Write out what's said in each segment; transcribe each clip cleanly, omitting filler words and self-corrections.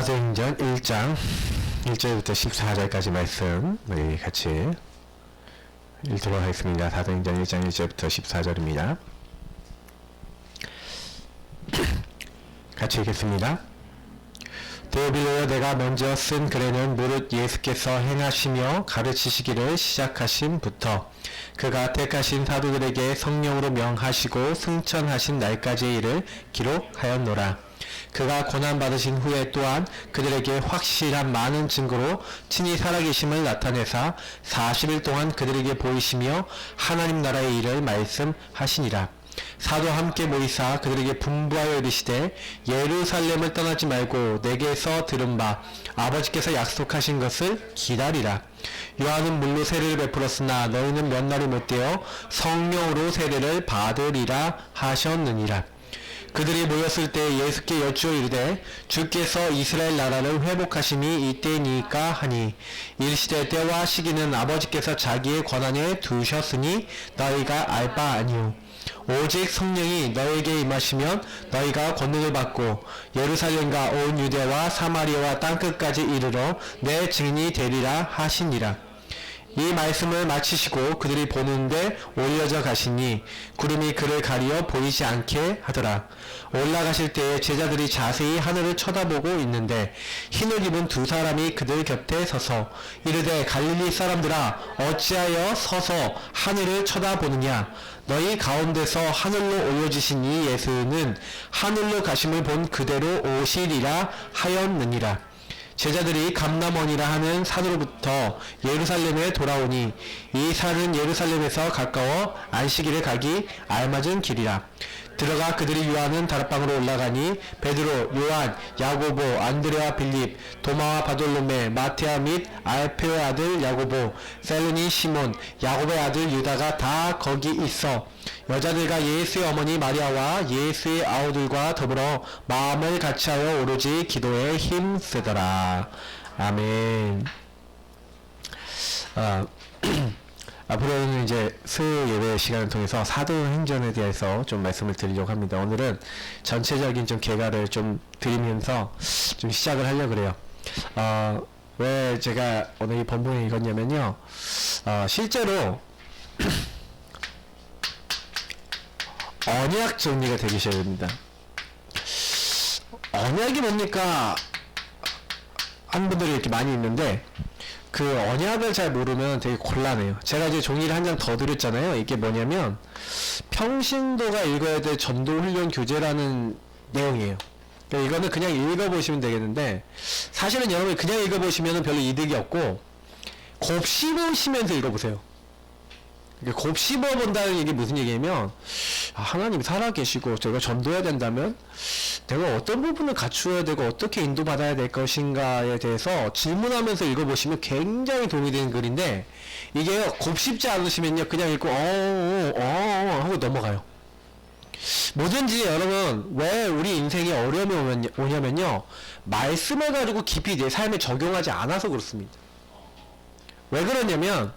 사도행전 1장 1절부터 14절까지 말씀 우리 같이 읽도록 하겠습니다. 사도행전 1장 1절부터 14절입니다. 같이 읽겠습니다. 데오빌로여, 내가 먼저 쓴 글에는 무릇 예수께서 행하시며 가르치시기를 시작하신부터 그가 택하신 사도들에게 성령으로 명하시고 승천하신 날까지의 일을 기록하였노라. 그가 고난받으신 후에 또한 그들에게 확실한 많은 증거로 친히 살아계심을 나타내사 40일 동안 그들에게 보이시며 하나님 나라의 일을 말씀하시니라. 사도 함께 모이사 그들에게 분부하여 이르시되, 예루살렘을 떠나지 말고 내게서 들은 바 아버지께서 약속하신 것을 기다리라. 요한은 물로 세례를 베풀었으나 너희는 몇 날이 못되어 성령으로 세례를 받으리라 하셨느니라. 그들이 모였을 때 예수께 여쭈어 이르되, 주께서 이스라엘 나라를 회복하심이 이때니까 하니, 이르시되 때와 시기는 아버지께서 자기의 권한에 두셨으니 너희가 알 바 아니오. 오직 성령이 너에게 임하시면 너희가 권능을 받고 예루살렘과 온 유대와 사마리아와 땅끝까지 이르러 내 증인이 되리라 하시니라. 이 말씀을 마치시고 그들이 보는데 올려져 가시니 구름이 그를 가리어 보이지 않게 하더라. 올라가실 때에 제자들이 자세히 하늘을 쳐다보고 있는데 흰옷 입은 두 사람이 그들 곁에 서서 이르되, 갈릴리 사람들아, 어찌하여 서서 하늘을 쳐다보느냐? 너희 가운데서 하늘로 올려지신 이 예수는 하늘로 가심을 본 그대로 오시리라 하였느니라. 제자들이 감람원이라 하는 산으로부터 예루살렘에 돌아오니 이 산은 예루살렘에서 가까워 안식일에 가기 알맞은 길이라. 들어가 그들이 유하는 다락방으로 올라가니 베드로, 요한, 야고보, 안드레와 빌립, 도마와 바돌로메, 마테아 및 알페오의 아들 야고보, 셀르니 시몬, 야고보의 아들 유다가 다 거기 있어 여자들과 예수의 어머니 마리아와 예수의 아우들과 더불어 마음을 같이하여 오로지 기도에 힘쓰더라. 아멘. 앞으로는 이제 수요 예배 시간을 통해서 사도행전에 대해서 좀 말씀을 드리려고 합니다. 오늘은 전체적인 좀 개괄을 좀 드리면서 좀 시작을 하려고 그래요. 왜 제가 오늘 이 본문을 읽었냐면요. 실제로 언약 정리가 되기 시작합니다. 언약이 뭡니까? 하는 분들이 이렇게 많이 있는데, 그 언약을 잘 모르면 되게 곤란해요. 제가 이제 종이를 한 장 더 드렸잖아요. 이게 뭐냐면 평신도가 읽어야 될 전도훈련 교재라는 내용이에요. 그러니까 이거는 그냥 읽어보시면 되겠는데, 사실은 여러분이 그냥 읽어보시면 별로 이득이 없고 곱씹으시면서 읽어보세요. 그러니까 곱씹어본다는 얘기 무슨 얘기냐면, 하나님이 살아계시고 제가 전도해야 된다면 내가 어떤 부분을 갖추어야 되고 어떻게 인도받아야 될 것인가에 대해서 질문하면서 읽어보시면 굉장히 도움이 되는 글인데, 이게 곱씹지 않으시면요 그냥 읽고 하고 넘어가요. 뭐든지 여러분, 왜 우리 인생에 어려움이 오냐면요, 말씀을 가지고 깊이 내 삶에 적용하지 않아서 그렇습니다. 왜 그러냐면,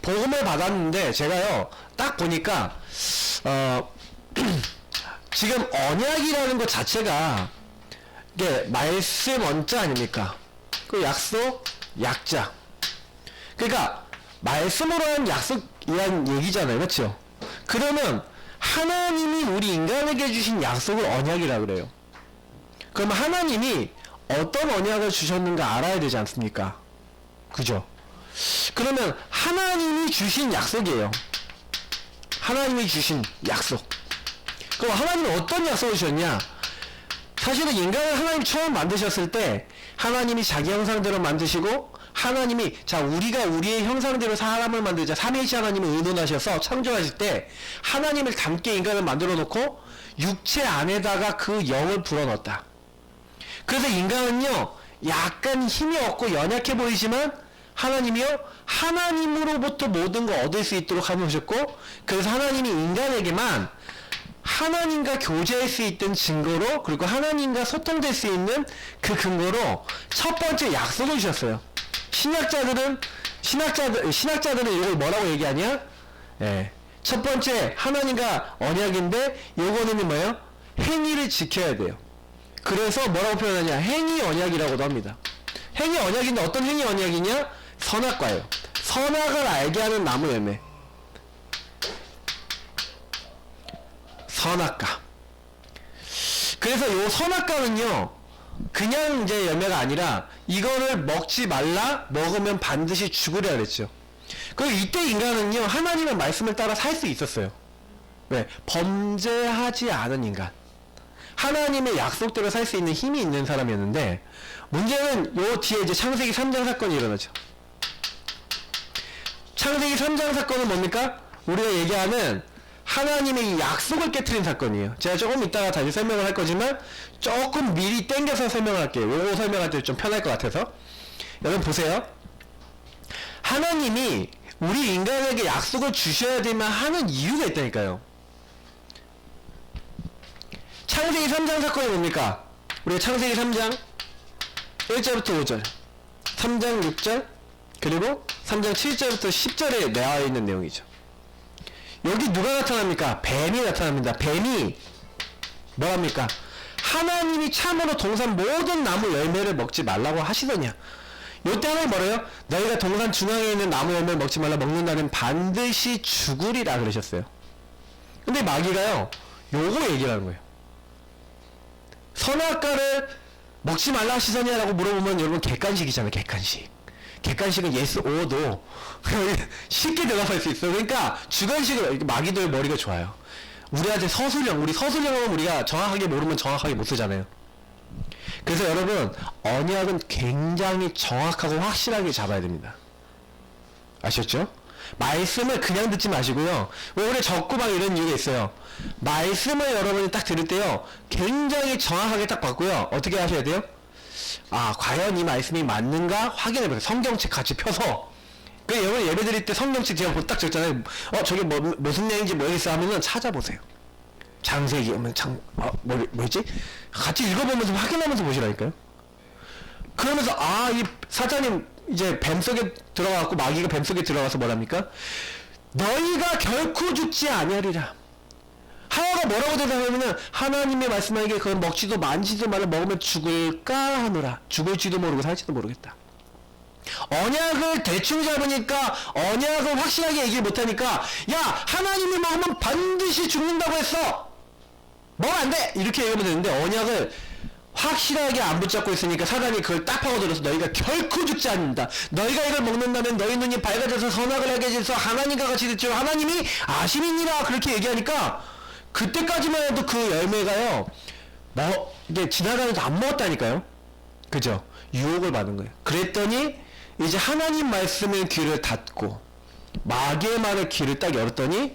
복음을 받았는데 제가요 딱 보니까 지금 언약이라는 것 자체가 이게 말씀 언자 아닙니까? 그 약속 약자. 그러니까 말씀으로 한 약속이란 얘기잖아요, 그렇죠? 그러면 하나님이 우리 인간에게 주신 약속을 언약이라 그래요. 그럼 하나님이 어떤 언약을 주셨는가 알아야 되지 않습니까? 그죠? 그러면 하나님이 주신 약속이에요. 하나님이 주신 약속. 그럼 하나님은 어떤 약속을 주셨냐? 사실은 인간을 하나님이 처음 만드셨을 때 하나님이 자기 형상대로 만드시고, 하나님이 우리가 우리의 형상대로 사람을 만들자, 삼위일체 하나님을 의논하셔서 창조하실 때 하나님을 닮게 인간을 만들어 놓고 육체 안에다가 그 영을 불어넣었다. 그래서 인간은요 약간 힘이 없고 연약해 보이지만 하나님이요 하나님으로부터 모든 걸 얻을 수 있도록 하셨고, 그래서 하나님이 인간에게만 하나님과 교제할 수 있던 증거로, 그리고 하나님과 소통될 수 있는 그 근거로 첫 번째 약속을 주셨어요. 신학자들은 이걸 뭐라고 얘기하냐? 첫 번째 하나님과 언약인데, 요거는 뭐예요? 행위를 지켜야 돼요. 그래서 뭐라고 표현하냐? 행위 언약이라고도 합니다. 행위 언약인데 어떤 행위 언약이냐? 선악과예요. 선악을 알게 하는 나무 열매. 선악과. 그래서 요 선악과는요, 그냥 이제 열매가 아니라 이거를 먹지 말라, 먹으면 반드시 죽으려 그랬죠. 그리고 이때 인간은요, 하나님의 말씀을 따라 살 수 있었어요. 왜? 범죄하지 않은 인간. 하나님의 약속대로 살 수 있는 힘이 있는 사람이었는데, 문제는 요 뒤에 이제 창세기 3장 사건이 일어나죠. 창세기 3장 사건은 뭡니까? 우리가 얘기하는 하나님의 이 약속을 깨트린 사건이에요. 제가 조금 이따가 다시 설명을 할 거지만 조금 미리 땡겨서 설명할게요. 요거 설명할 때 좀 편할 것 같아서. 여러분 보세요. 하나님이 우리 인간에게 약속을 주셔야 되면 하는 이유가 있다니까요. 창세기 3장 사건이 뭡니까? 우리가 창세기 3장 1절부터 5절, 3장 6절, 그리고 3장 7절부터 10절에 나와 있는 내용이죠. 여기 누가 나타납니까? 뱀이 나타납니다. 뱀이 뭐랍니까? 하나님이 참으로 동산 모든 나무 열매를 먹지 말라고 하시더냐. 요때 하나님 뭐래요? 너희가 동산 중앙에 있는 나무 열매를 먹지 말라, 먹는다면 반드시 죽으리라 그러셨어요. 근데 마귀가요, 요거 얘기를 하는 거예요. 선악과를 먹지 말라 하시더냐라고 물어보면 여러분 객관식이잖아요. 객관식. 객관식은 yes or no. 쉽게 대답할 수 있어요. 그러니까 주관식을, 마귀들 머리가 좋아요. 우리한테 서술형, 우리 서술형은 우리가 정확하게 모르면 정확하게 못 쓰잖아요. 그래서 여러분, 언약은 굉장히 정확하고 확실하게 잡아야 됩니다. 아셨죠? 말씀을 그냥 듣지 마시고요. 왜 우리 적고 막 이런 이유가 있어요. 말씀을 여러분이 딱 들을 때요, 굉장히 정확하게 딱 받고요. 어떻게 하셔야 돼요? 아, 과연 이 말씀이 맞는가 확인해보세요. 성경책 같이 펴서. 그 여러분 예배 드릴 때 성경책 제가 딱 적잖아요. 저게 무슨 내용인지 모르겠어 하면은 찾아보세요. 장세기, 뭐였지? 같이 읽어보면서 확인하면서 보시라니까요. 그러면서, 이 사자님, 이제 뱀 속에 들어가고 마귀가 뱀 속에 들어가서 뭐랍니까? 너희가 결코 죽지 아니하리라. 하와가 뭐라고 대답하냐면, 하나님의 말씀하기에 그건 먹지도 만지도 말라, 먹으면 죽을까 하노라. 죽을지도 모르고 살지도 모르겠다. 언약을 대충 잡으니까, 언약을 확실하게 얘기 못하니까, 야, 하나님이 먹으면 반드시 죽는다고 했어! 먹으면 안 돼! 이렇게 얘기하면 되는데, 언약을 확실하게 안 붙잡고 있으니까 사단이 그걸 딱 파고들어서 너희가 결코 죽지 않는다. 너희가 이걸 먹는다면 너희 눈이 밝아져서 선악을 알게 돼서 하나님과 같이 됐죠. 하나님이 아심이니라. 그렇게 얘기하니까, 그때까지만 해도 그 열매가요, 이게 지나가면서 안 먹었다니까요. 그죠? 유혹을 받은 거예요. 그랬더니 이제 하나님 말씀의 귀를 닫고 마귀의 말을 귀를 딱 열었더니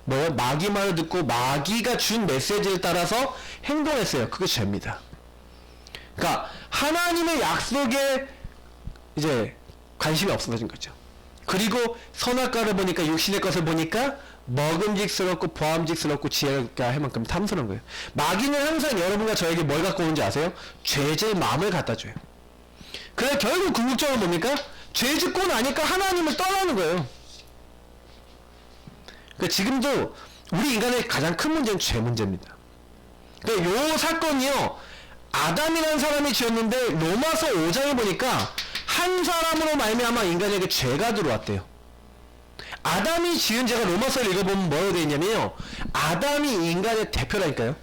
마귀 말을 듣고 마귀가 준 메시지를 따라서 행동했어요. 그게 죄입니다. 그러니까 하나님의 약속에 이제 관심이 없어진 거죠. 그리고 선악과를 보니까, 육신의 것을 보니까 먹음직스럽고 보암직스럽고 지혜가 할 만큼 탐스러운 거예요. 마귀는 항상 여러분과 저에게 뭘 갖고 오는지 아세요? 죄질 마음을 갖다 줘요. 그래서 결국 궁극적으로 뭡니까? 죄 짓고 나니까 하나님을 떠나는 거예요. 그러니까 지금도 우리 인간의 가장 큰 문제는 죄 문제입니다. 그러니까 요 사건이요, 아담이라는 사람이 지었는데 로마서 5장에 보니까 한 사람으로 말미암아 인간에게 죄가 들어왔대요. 아담이 지은 죄가 로마서를 읽어보면 뭐라고 되어 있냐면요, 아담이 인간의 대표라니까요.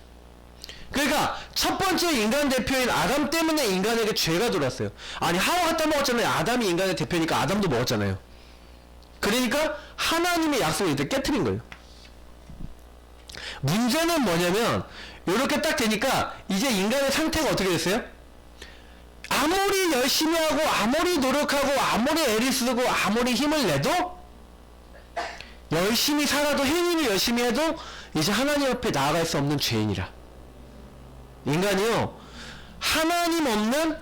그러니까 첫 번째 인간 대표인 아담 때문에 인간에게 죄가 들어왔어요. 아니, 하와가 따먹었잖아요. 아담이 인간의 대표니까 아담도 먹었잖아요. 그러니까 하나님의 약속을 이제 깨트린 거예요. 문제는 뭐냐면, 이렇게 딱 되니까 이제 인간의 상태가 어떻게 됐어요? 아무리 열심히 하고 아무리 노력하고 아무리 애를 쓰고 아무리 힘을 내도, 열심히 살아도, 행위를 열심히 해도 이제 하나님 앞에 나아갈 수 없는 죄인이라. 인간이요, 하나님 없는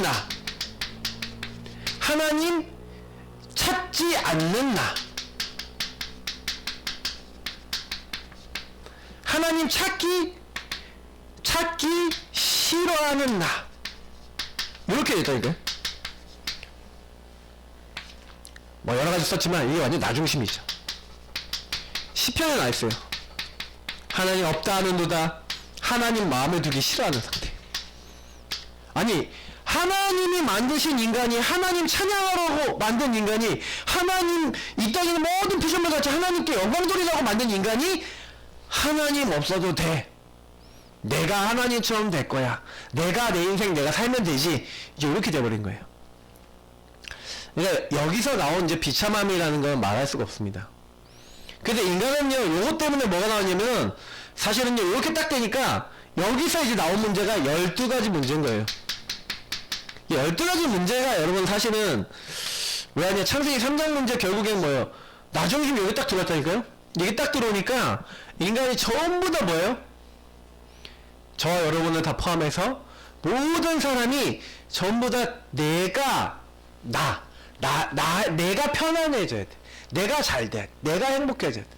나, 하나님 찾지 않는 나, 하나님 찾기 싫어하는 나, 이렇게 됐다니까요. 여러가지 썼지만 이게 완전 나중심이죠. 시편에 나와있어요. 하나님 없다 하는도다. 하나님 마음에 두기 싫어하는 상태. 아니 하나님이 만드신 인간이, 하나님 찬양하라고 만든 인간이, 하나님 이 땅에 있는 모든 피조물 같이 하나님께 영광 돌리라고 만든 인간이 하나님 없어도 돼, 내가 하나님처럼 될 거야, 내가 내 인생 내가 살면 되지, 이제 이렇게 돼버린 거예요. 그러니까 여기서 나온 이제 비참함이라는 건 말할 수가 없습니다. 근데 인간은요, 요것 때문에 뭐가 나오냐면, 사실은요, 이렇게 딱 되니까 여기서 이제 나온 문제가 12가지 문제인 거예요. 이 12가지 문제가 여러분 사실은 왜 하냐, 창세기 3장 문제 결국엔 뭐예요? 나중심 여기 딱 들어왔다니까요? 이게 딱 들어오니까 인간이 전부 다 뭐예요? 저와 여러분을 다 포함해서 모든 사람이 전부 다 내가 내가 편안해져야 돼, 내가 잘 돼, 내가 행복해져야 돼.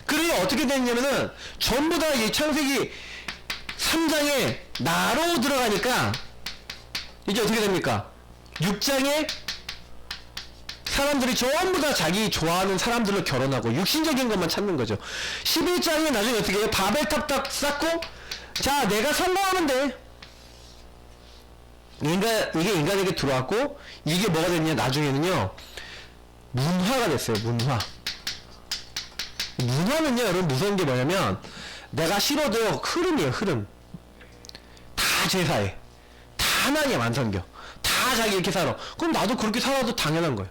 그러니 어떻게 됐냐면은 전부 다 이 창세기 3장에 나로 들어가니까 이제 어떻게 됩니까? 6장에 사람들이 전부 다 자기 좋아하는 사람들로 결혼하고 육신적인 것만 찾는 거죠. 11장에 나중에 어떻게 해요? 바벨탑 딱 쌓고, 자 내가 성공하면 돼. 이게 인간에게 들어왔고, 이게 뭐가 됐냐, 나중에는요 문화가 됐어요. 문화는요 여러분 무서운 게 뭐냐면, 내가 싫어도 흐름이에요. 흐름. 다 제사해, 다 하나님 안 섬겨, 다 자기 이렇게 살아. 그럼 나도 그렇게 살아도 당연한 거예요.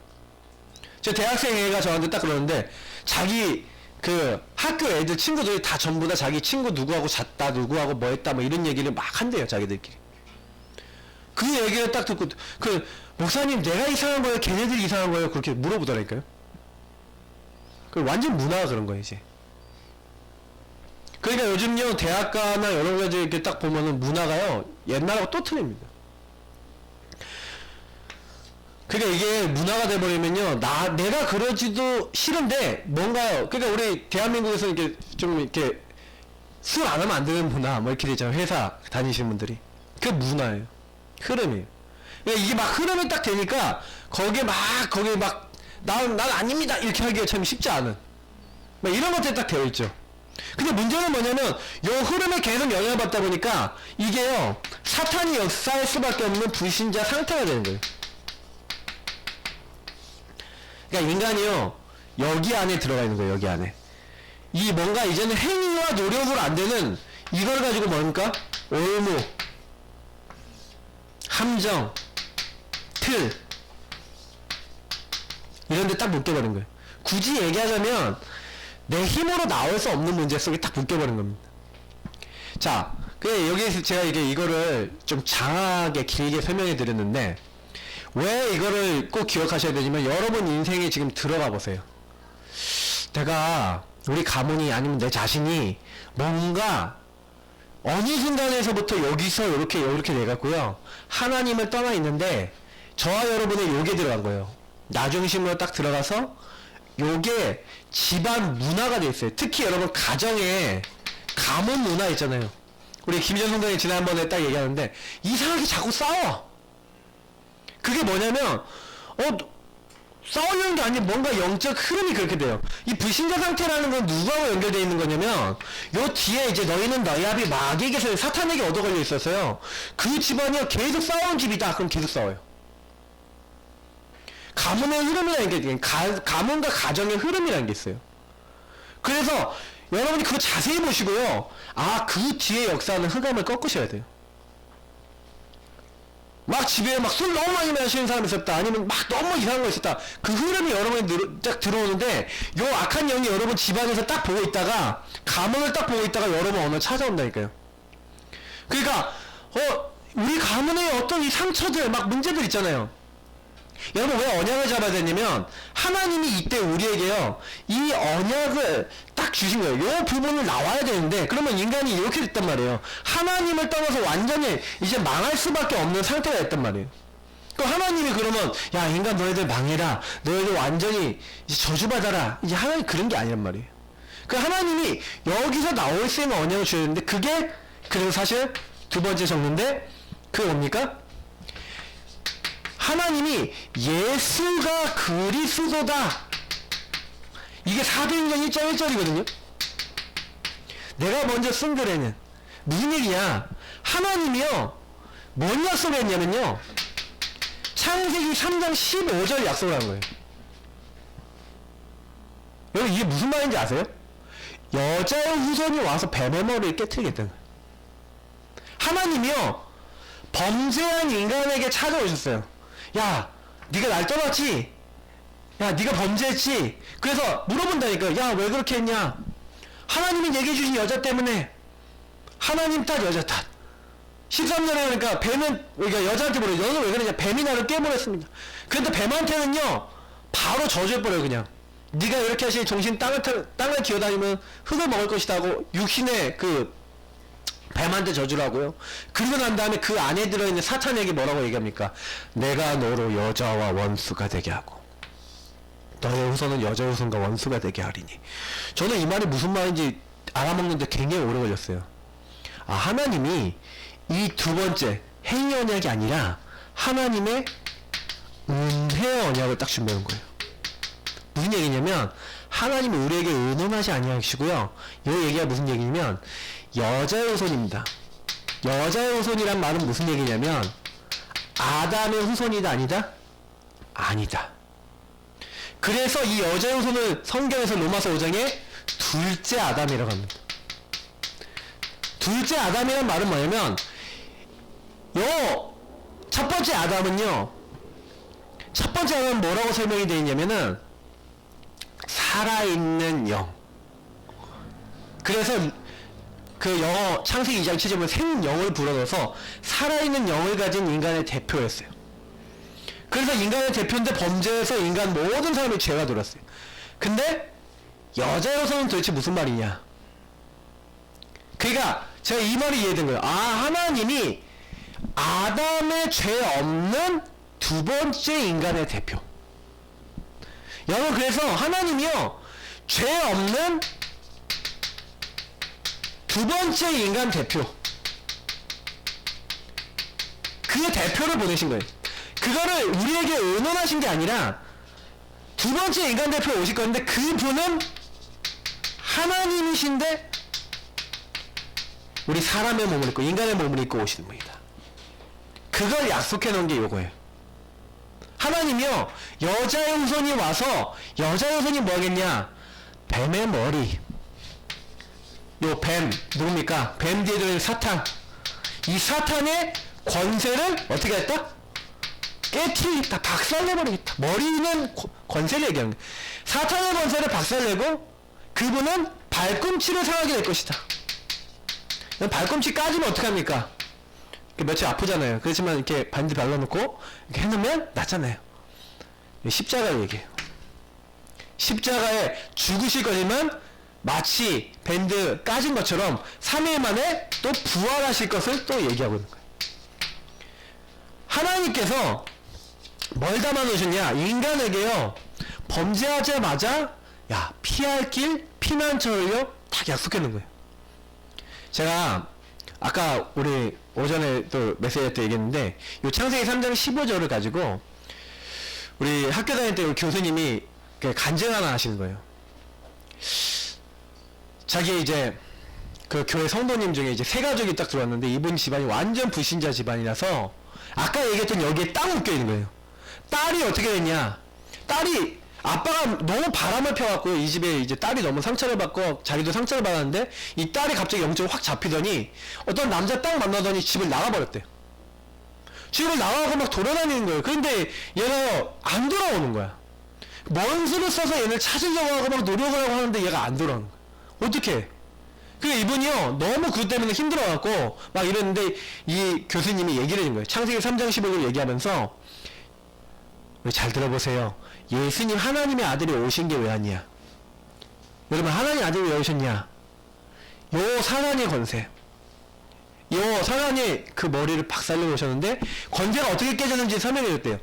제 대학생 애가 저한테 딱 그러는데, 자기 그 학교 애들 친구들이 다 전부 다 자기 친구 누구하고 잤다, 누구하고 뭐 했다, 뭐 이런 얘기를 막 한대요, 자기들끼리. 그 얘기를 딱 듣고, 그 목사님 내가 이상한 거예요, 걔네들이 이상한 거예요, 그렇게 물어보더라니까요. 그 완전 문화가 그런 거예요 이제. 그러니까 요즘요 대학가나 여러 가지 이렇게 딱 보면은 문화가요 옛날하고 또 틀립니다. 그러니까 이게 문화가 돼버리면요, 내가 그러지도 싫은데 뭔가요. 그러니까 우리 대한민국에서 이렇게 좀 이렇게 술 안 하면 안 되는 문화 뭐 이렇게 되잖아요. 회사 다니시는 분들이. 그 문화예요. 흐름이에요. 그러니까 이게 막 흐름이 딱 되니까 거기에 막 난 아닙니다 이렇게 하기가 참 쉽지 않은 막 이런 것들이 딱 되어 있죠. 근데 문제는 뭐냐면, 요 흐름에 계속 영향을 받다 보니까 이게요 사탄이 역사할 수밖에 없는 불신자 상태가 되는 거예요. 그러니까 인간이요 여기 안에 들어가 있는 거예요. 여기 안에 이 뭔가 이제는 행위와 노력으로 안 되는 이걸 가지고 뭡니까? 올무, 함정, 틀, 이런 데 딱 묶여버린 거예요. 굳이 얘기하자면 내 힘으로 나올 수 없는 문제 속에 딱 묶여버린 겁니다. 자, 여기에서 제가 이거를 좀 장하게 길게 설명해 드렸는데, 왜 이거를 꼭 기억하셔야 되냐면, 여러분 인생에 지금 들어가 보세요. 내가, 우리 가문이 아니면 내 자신이 뭔가 어느 순간에서부터 여기서 이렇게 돼갖고요, 하나님을 떠나 있는데, 저와 여러분의 요게 들어간 거예요. 나중심으로 딱 들어가서 요게 집안 문화가 돼 있어요. 특히 여러분 가정에 가문 문화 있잖아요. 우리 김전성 동이 지난번에 딱 얘기하는데, 이상하게 자꾸 싸워. 그게 뭐냐면 싸우려는 게 아니고 뭔가 영적 흐름이 그렇게 돼요. 이 불신자 상태라는 건 누구하고 연결되어 있는 거냐면, 요 뒤에 이제 너희는 너희 아비 마귀에게서 사탄에게 얻어 걸려 있었어요. 그 집안이요 계속 싸우는 집이다. 그럼 계속 싸워요. 가문의 흐름이라는 게, 가문과 가정의 흐름이라는 게 있어요. 그래서 여러분이 그거 자세히 보시고요, 그 뒤에 역사하는 흑암을 꺾으셔야 돼요. 막 집에 막 술 너무 많이 마시는 사람이 있었다, 아니면 막 너무 이상한 거 있었다, 그 흐름이 여러분이 딱 들어오는데, 요 악한 영이 여러분 집안에서 딱 보고 있다가, 가문을 딱 보고 있다가 여러분 어느 찾아온다니까요. 그러니까 우리 가문의 어떤 이 상처들, 막 문제들 있잖아요. 여러분 왜 언약을 잡아야 되냐면, 하나님이 이때 우리에게요 이 언약을 딱 주신 거예요. 요 부분을 나와야 되는데, 그러면 인간이 이렇게 됐단 말이에요. 하나님을 떠나서 완전히 이제 망할 수밖에 없는 상태가 됐단 말이에요. 그 하나님이 그러면, 야 인간 너희들 망해라, 너희들 완전히 이제 저주받아라, 이제 하나님 그런 게 아니란 말이에요. 그 하나님이 여기서 나올 수 있는 언약을 주어야 되는데, 그게 그래서 사실 두 번째 정리인데, 그게 뭡니까? 하나님이 예수가 그리스도다. 이게 사도행전 1장 1절이거든요. 내가 먼저 쓴 글에는 무슨 얘기야? 하나님이요 뭔 약속을 했냐면요 창세기 3장 15절 약속을 한 거예요. 여러분 이게 무슨 말인지 아세요? 여자의 후손이 와서 뱀의 머리를 깨트리겠다는 거예요. 하나님이요 범죄한 인간에게 찾아오셨어요. 야 네가 날 떠났지? 야 네가 범죄했지? 그래서 물어본다니까요. 야 왜 그렇게 했냐? 하나님이 얘기해 주신 여자 때문에. 하나님 탓 여자 탓. 13절에 그러니까 뱀은 그러니까 여자한테 물어요. 너는 왜 그러냐? 뱀이 나를 깨버렸습니다. 그런데 뱀한테는요 바로 저주해버려요. 그냥 네가 이렇게 하시니 정신 땅을 기어다니면 흙을 먹을 것이다 하고 육신의 그 뱀한테 저주를 하고요. 그리고 난 다음에 그 안에 들어있는 사탄에게 뭐라고 얘기합니까? 내가 너로 여자와 원수가 되게 하고 너의 후손은 여자의 후손과 원수가 되게 하리니. 저는 이 말이 무슨 말인지 알아먹는데 굉장히 오래 걸렸어요. 아 하나님이 이 두 번째 행위 언약이 아니라 하나님의 은혜 언약을 딱 준비한 거예요. 무슨 얘기냐면 하나님이 우리에게 의논하지 아니하시고요. 이 얘기가 무슨 얘기냐면 여자의 후손입니다. 여자의 후손이란 말은 무슨 얘기냐면 아담의 후손이다 아니다? 아니다. 그래서 이 여자의 후손을 성경에서 로마서 5장에 둘째 아담이라고 합니다. 둘째 아담이란 말은 뭐냐면 요 첫 번째 아담은요 첫 번째 아담은 뭐라고 설명이 되어 있냐면은 살아있는 영. 그래서 그 영어 창세기 2장 7절에 생영을 불어넣어서 살아있는 영을 가진 인간의 대표였어요. 그래서 인간의 대표인데 범죄해서 인간 모든 사람이 죄가 들었어요. 근데 여자로서는 도대체 무슨 말이냐? 그러니까 제가 이 말이 이해된 거예요. 아 하나님이 아담의 죄 없는 두 번째 인간의 대표. 여러분 그래서 하나님이요 죄 없는 두 번째 인간 대표 그 대표를 보내신 거예요. 그거를 우리에게 의논하신 게 아니라 두 번째 인간 대표 오실 건데 그분은 하나님이신데 우리 사람의 몸을 입고 인간의 몸을 입고 오시는 분이다. 그걸 약속해 놓은 게 요거예요. 하나님이요 여자의 후손이 와서 여자의 후손이 뭐 하겠냐? 뱀의 머리. 요 뱀 누굽니까? 뱀 뒤에 들어있는 사탄. 이 사탄의 권세를 어떻게 했다? 깨트리겠다. 박살내버리겠다. 머리는 권세를 얘기하는 거예요. 사탄의 권세를 박살내고 그분은 발꿈치를 상하게 될 것이다. 발꿈치 까지면 어떡합니까? 며칠 아프잖아요. 그렇지만 이렇게 반지 발라놓고 이렇게 해놓으면 낫잖아요. 십자가를 얘기해요. 십자가에 죽으실 거지만 마치 밴드 까진 것처럼 3일 만에 또 부활하실 것을 또 얘기하고 있는 거예요. 하나님께서 뭘 담아 놓으셨냐? 인간에게요 범죄하자마자 야 피할 길 피난처를요 딱 약속해 놓은 거예요. 제가 아까 우리 오전에 또 메시지 때 얘기했는데 요 창세기 3장 15절을 가지고 우리 학교 다닐 때 우리 교수님이 간증 하나 하시는 거예요. 자기 이제 그 교회 성도님 중에 이제 세 가족이 딱 들어왔는데 이분 집안이 완전 불신자 집안이라서 아까 얘기했던 여기에 딱 묶여 있는 거예요. 딸이 어떻게 됐냐? 딸이 아빠가 너무 바람을 펴갖고요. 이 집에 이제 딸이 너무 상처를 받고 자기도 상처를 받았는데 이 딸이 갑자기 영적으로 확 잡히더니 어떤 남자 딱 만나더니 집을 나가버렸대요. 집을 나가고 막 돌아다니는 거예요. 그런데 얘가 안 돌아오는 거야. 먼 수를 써서 얘를 찾으려고 하고 막 노력을 하고 하는데 얘가 안 돌아오는 거야. 어떻게? 그래 이분이요 너무 그것 때문에 힘들어갖고 막 이랬는데 이 교수님이 얘기를 해준 거예요. 창세기 3장 15절 얘기하면서 우리 잘 들어보세요. 예수님 하나님의 아들이 오신 게 왜 왔냐? 여러분 하나님 아들이 왜 오셨냐? 요 사단의 권세, 요 사단이 그 머리를 박살내고 오셨는데 권세가 어떻게 깨졌는지 설명해 줬대요.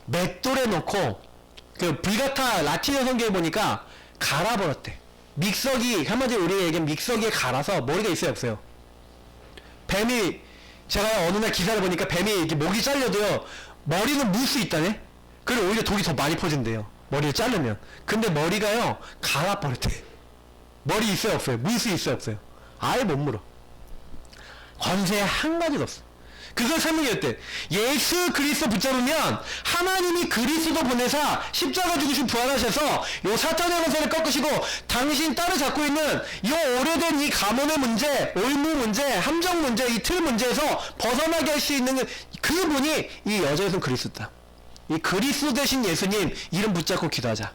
맷돌에 넣고 그 불가타 라틴어 성경에 보니까 갈아버렸대. 믹서기 한마디로 우리가 얘기하면 믹서기에 갈아서 머리가 있어요 없어요? 뱀이 제가 어느 날 기사를 보니까 뱀이 이렇게 목이 잘려도요 머리는 물 수 있다네. 그리고 오히려 독이 더 많이 퍼진대요. 머리를 자르면. 근데 머리가요 갈아버렸대. 머리 있어요 없어요? 물 수 있어요 없어요? 아예 못 물어. 권세 한 가지도 없어. 그걸 설명했대. 예수 그리스도 붙잡으면 하나님이 그리스도 보내사 십자가 죽으신 부활하셔서 요 사탄의 권세를 꺾으시고 당신 딸을 잡고 있는 요 오래된 이 가문의 문제, 올무 문제, 함정 문제, 이 틀 문제에서 벗어나게 할 수 있는 그 분이 이 여자에서 그리스도다. 이 그리스도 되신 예수님 이름 붙잡고 기도하자.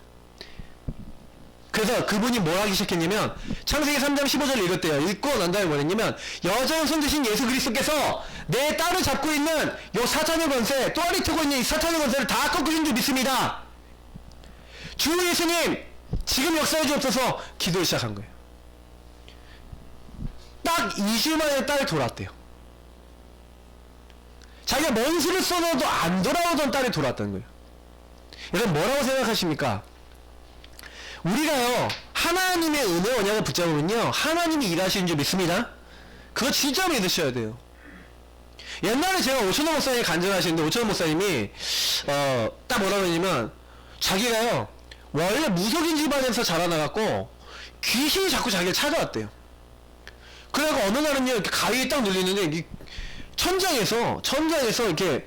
그래서 그분이 뭘 하기 시작했냐면 창세기 3장 15절 읽었대요. 읽고 난 다음에 뭐랬냐면 여자의 손 되신 예수 그리스도께서 내 딸을 잡고 있는 요 사탄의 권세, 또아리 트고 있는 이 사탄의 권세를 다 꺾으신 줄 믿습니다. 주 예수님 지금 역사해 주옵소서 기도를 시작한 거예요. 딱 2주 만에 딸이 돌아왔대요. 자기가 뭔 수를 써놓아도 안 돌아오던 딸이 돌아왔다는 거예요. 여러분 뭐라고 생각하십니까? 우리가요 하나님의 은혜 언약을 붙잡으면요 하나님이 일하시는 줄 믿습니다. 그거 진짜 믿으셔야 돼요. 옛날에 제가 오천호 목사님이 간증하시는데 오천호 목사님이 딱 뭐라 그러냐면 자기가요 원래 무속인 집안에서 자라나갖고 귀신이 자꾸 자기를 찾아왔대요. 그래서 어느 날은요 이렇게 가위에 딱 눌리는데 이 천장에서 이렇게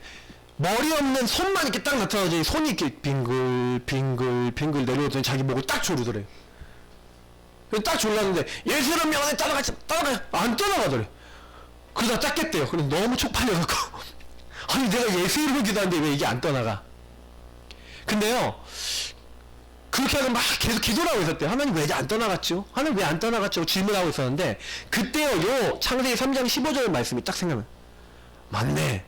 머리 없는 손만 이렇게 딱 나타나더니 손이 이렇게 빙글 내려오더니 자기 목을 딱 조르더래요. 딱 졸랐는데 예수님 명언에 따라가 안 따라가더래. 그러다 딱 깼대요. 그래서 너무 쪽팔려갖고 아니 내가 예수 이름을 기도하는데 왜 이게 안 떠나가. 근데요 그렇게 하면 막 계속 기도를 하고 있었대요. 하나님 왜 안 떠나갔죠? 하나님 왜 안 떠나갔죠? 질문하고 있었는데 그때요 요 창세기 3장 15절 말씀이 딱 생각나요. 맞네.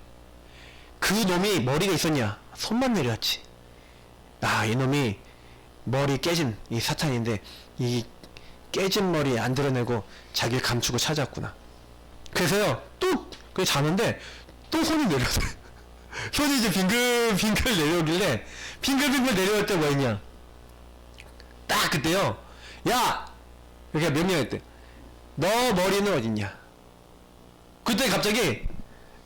그 놈이 머리가 있었냐? 손만 내려왔지. 아, 이 놈이 머리 깨진 이 사탄인데 이 깨진 머리 안 드러내고 자기를 감추고 찾아왔구나. 그래서요 또 그 자는데 또 손이 내려왔어요. 손이 이제 빙글 내려오길래 빙글 내려올 때 뭐였냐? 딱 그때요. 야, 이렇게 몇 명 했대. 너 머리는 어딨냐? 그때 갑자기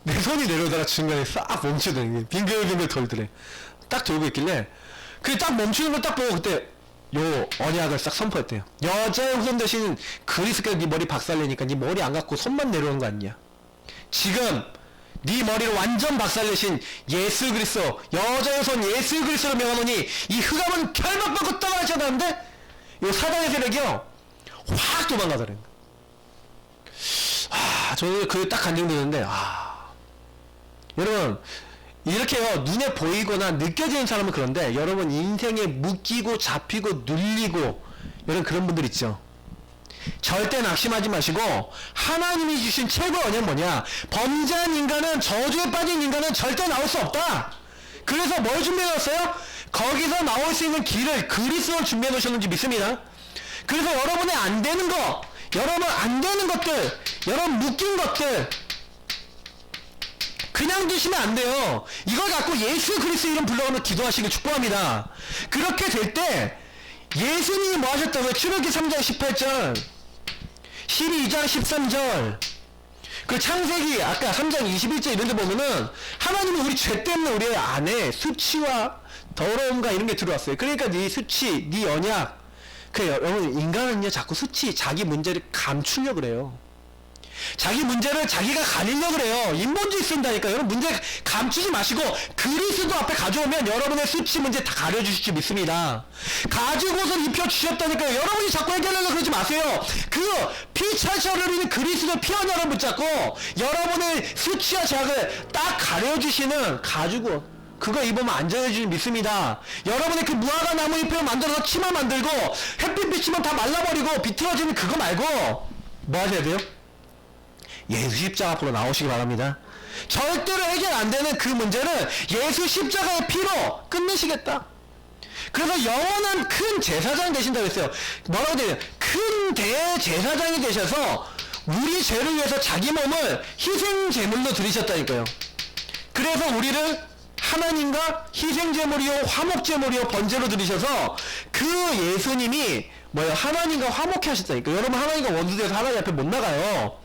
내 손이 내려오다가 중간에 싹 멈추더니 빙글빙글 돌더래. 딱 돌고 있길래 그 딱 멈추는 걸 딱 보고 그때 요 언약을 싹 선포했대요. 여자의 후손 되신 그리스도께서 네 머리 박살내니까 네 머리 안 갖고 손만 내려오는 거 아니냐. 지금 네 머리를 완전 박살내신 예수 그리스도, 여자의 후손 예수 그리스도로 명하노니 이 흑암은 결박받고 떠나지 않았는데 요 사단의 세력이요 확 도망가더래요. 저는 그 딱 간증되는데 여러분 이렇게요 눈에 보이거나 느껴지는 사람은 그런데 여러분 인생에 묶이고 잡히고 눌리고 여러분 그런 분들 있죠. 절대 낙심하지 마시고 하나님이 주신 최고의 언약은 뭐냐? 범죄한 인간은, 저주에 빠진 인간은 절대 나올 수 없다. 그래서 뭘 준비해 놓았어요? 거기서 나올 수 있는 길을 그리스도를 준비해 놓으셨는지 믿습니다. 그래서 여러분의 안 되는 거, 여러분 안 되는 것들, 여러분 묶인 것들 그냥 두시면 안 돼요. 이걸 갖고 예수 그리스도 이름 불러가며 기도하시길 축복합니다. 그렇게 될 때 예수님이 뭐 하셨다고요? 출애굽기 3장 18절, 12장 13절, 그 창세기 아까 3장 21절 이런 데 보면은 하나님은 우리 죄 때문에 우리 안에 수치와 더러움과 이런 게 들어왔어요. 그러니까 네 수치, 네 언약, 여러분 인간은요 자꾸 수치, 자기 문제를 감추려고 그래요. 자기 문제를 자기가 가리려고 그래요. 인본주의 쓴다니까. 여러분 문제 감추지 마시고 그리스도 앞에 가져오면 여러분의 수치 문제 다 가려주실 줄 믿습니다. 가지고서 입혀주셨다니까요. 여러분이 자꾸 해결하려고 그러지 마세요. 그 피차셔 흘리는 그리스도 피 하나를 붙잡고 여러분의 수치와 죄악을 딱 가려주시는 가지고 그거 입으면 안전해지는 믿습니다. 여러분의 그 무화과 나무 잎을 만들어서 치마 만들고 햇빛 비치면 다 말라버리고 비틀어지는 그거 말고 뭐 하셔야 돼요? 예수 십자가 앞으로 나오시기 바랍니다. 절대로 해결 안 되는 그 문제를 예수 십자가의 피로 끝내시겠다. 그래서 영원한 큰 제사장이 되신다고 했어요. 뭐라고 되냐? 큰 대제사장이 되셔서 우리 죄를 위해서 자기 몸을 희생제물로 드리셨다니까요. 그래서 우리를 하나님과 희생제물이요 화목제물이요 번제로 드리셔서 그 예수님이 하나님과 화목해 하셨다니까요. 여러분 하나님과 원수돼서 하나님 앞에 못 나가요.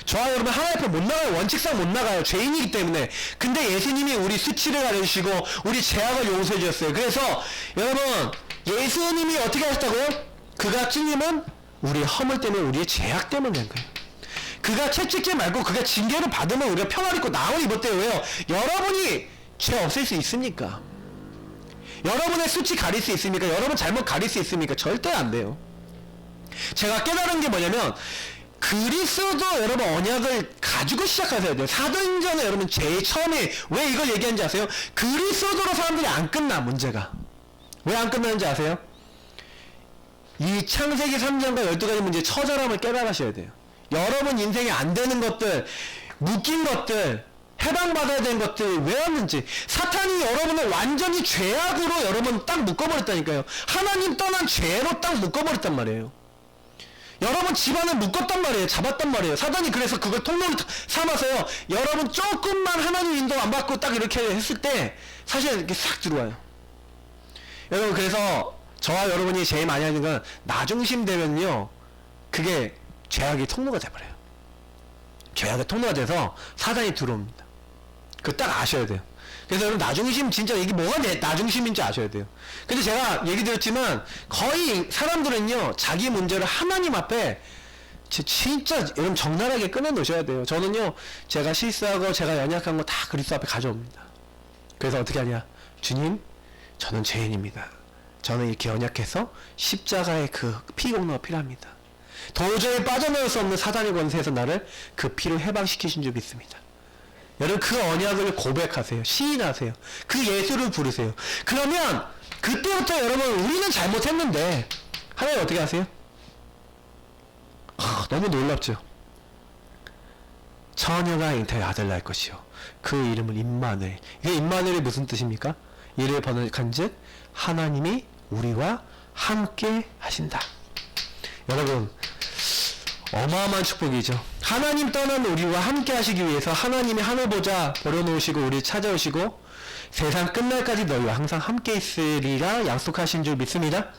저와 여러분 하나님 앞에 못 나가요. 원칙상 못 나가요. 죄인이기 때문에. 근데 예수님이 우리 수치를 가려주시고 우리 죄악을 용서해 주셨어요. 그래서 여러분 예수님이 어떻게 하셨다고요? 그가 찔림은 우리의 허물 때문에, 우리의 죄악 때문에 된 거예요. 그가 채찍질 말고 그가 징계를 받으면 우리가 평화를 입고 나을 입었대요. 왜요? 여러분이 죄 없앨 수 있습니까? 여러분의 수치 가릴 수 있습니까? 여러분 잘못 가릴 수 있습니까? 절대 안 돼요. 제가 깨달은 게 뭐냐면, 그리스도 여러분 언약을 가지고 시작하셔야 돼요. 사도행전에 여러분 제일 처음에 왜 이걸 얘기하는지 아세요? 그리스도로 사람들이 안 끝나, 문제가. 왜 안 끝나는지 아세요? 이 창세기 3장과 12가지 문제의 처절함을 깨달으셔야 돼요. 여러분 인생에 안 되는 것들, 묶인 것들, 해방받아야 되는 것들 왜 왔는지, 사탄이 여러분을 완전히 죄악으로 여러분 딱 묶어버렸다니까요. 하나님 떠난 죄로 딱 묶어버렸단 말이에요. 여러분 집안을 묶었단 말이에요. 잡았단 말이에요. 사단이 그래서 그걸 통로를 삼아서요, 여러분 조금만 하나님 인도 안 받고 딱 이렇게 했을 때 사실 이렇게 싹 들어와요. 여러분, 그래서 저와 여러분이 제일 많이 하는 건, 나중심 되면요 그게 죄악의 통로가 돼버려요. 죄악의 통로가 돼서 사단이 들어옵니다. 그거 딱 아셔야 돼요. 그래서 여러분, 나중심, 진짜 이게 뭐가 나중심인지 아셔야 돼요. 근데 제가 얘기 드렸지만, 거의 사람들은요 자기 문제를 하나님 앞에 진짜 여러분 적나라하게 꺼내놓으셔야 돼요. 저는요, 제가 실수하고 제가 연약한 거 다 그리스도 앞에 가져옵니다. 그래서 어떻게 하냐, 주님, 저는 죄인입니다. 저는 이렇게 연약해서 십자가의 그 피공로가 필요합니다. 도저히 빠져나올 수 없는 사단의 권세에서 나를 그 피로 해방시키신 줄 믿습니다. 여러분, 그 언약을 고백하세요. 시인하세요. 그 예수를 부르세요. 그러면 그때부터 여러분, 우리는 잘못했는데 하나님 어떻게 하세요? 너무 놀랍죠. 처녀가 잉태의 아들 낳을 것이요, 그 이름은 임마누엘. 이게 임마누엘이 무슨 뜻입니까? 이를 번역한즉 하나님이 우리와 함께 하신다. 여러분, 어마어마한 축복이죠. 하나님 떠난 우리와 함께 하시기 위해서 하나님이 하늘보좌 버려놓으시고 우리 찾아오시고 세상 끝날까지 너희와 항상 함께 있으리라 약속하신 줄 믿습니다.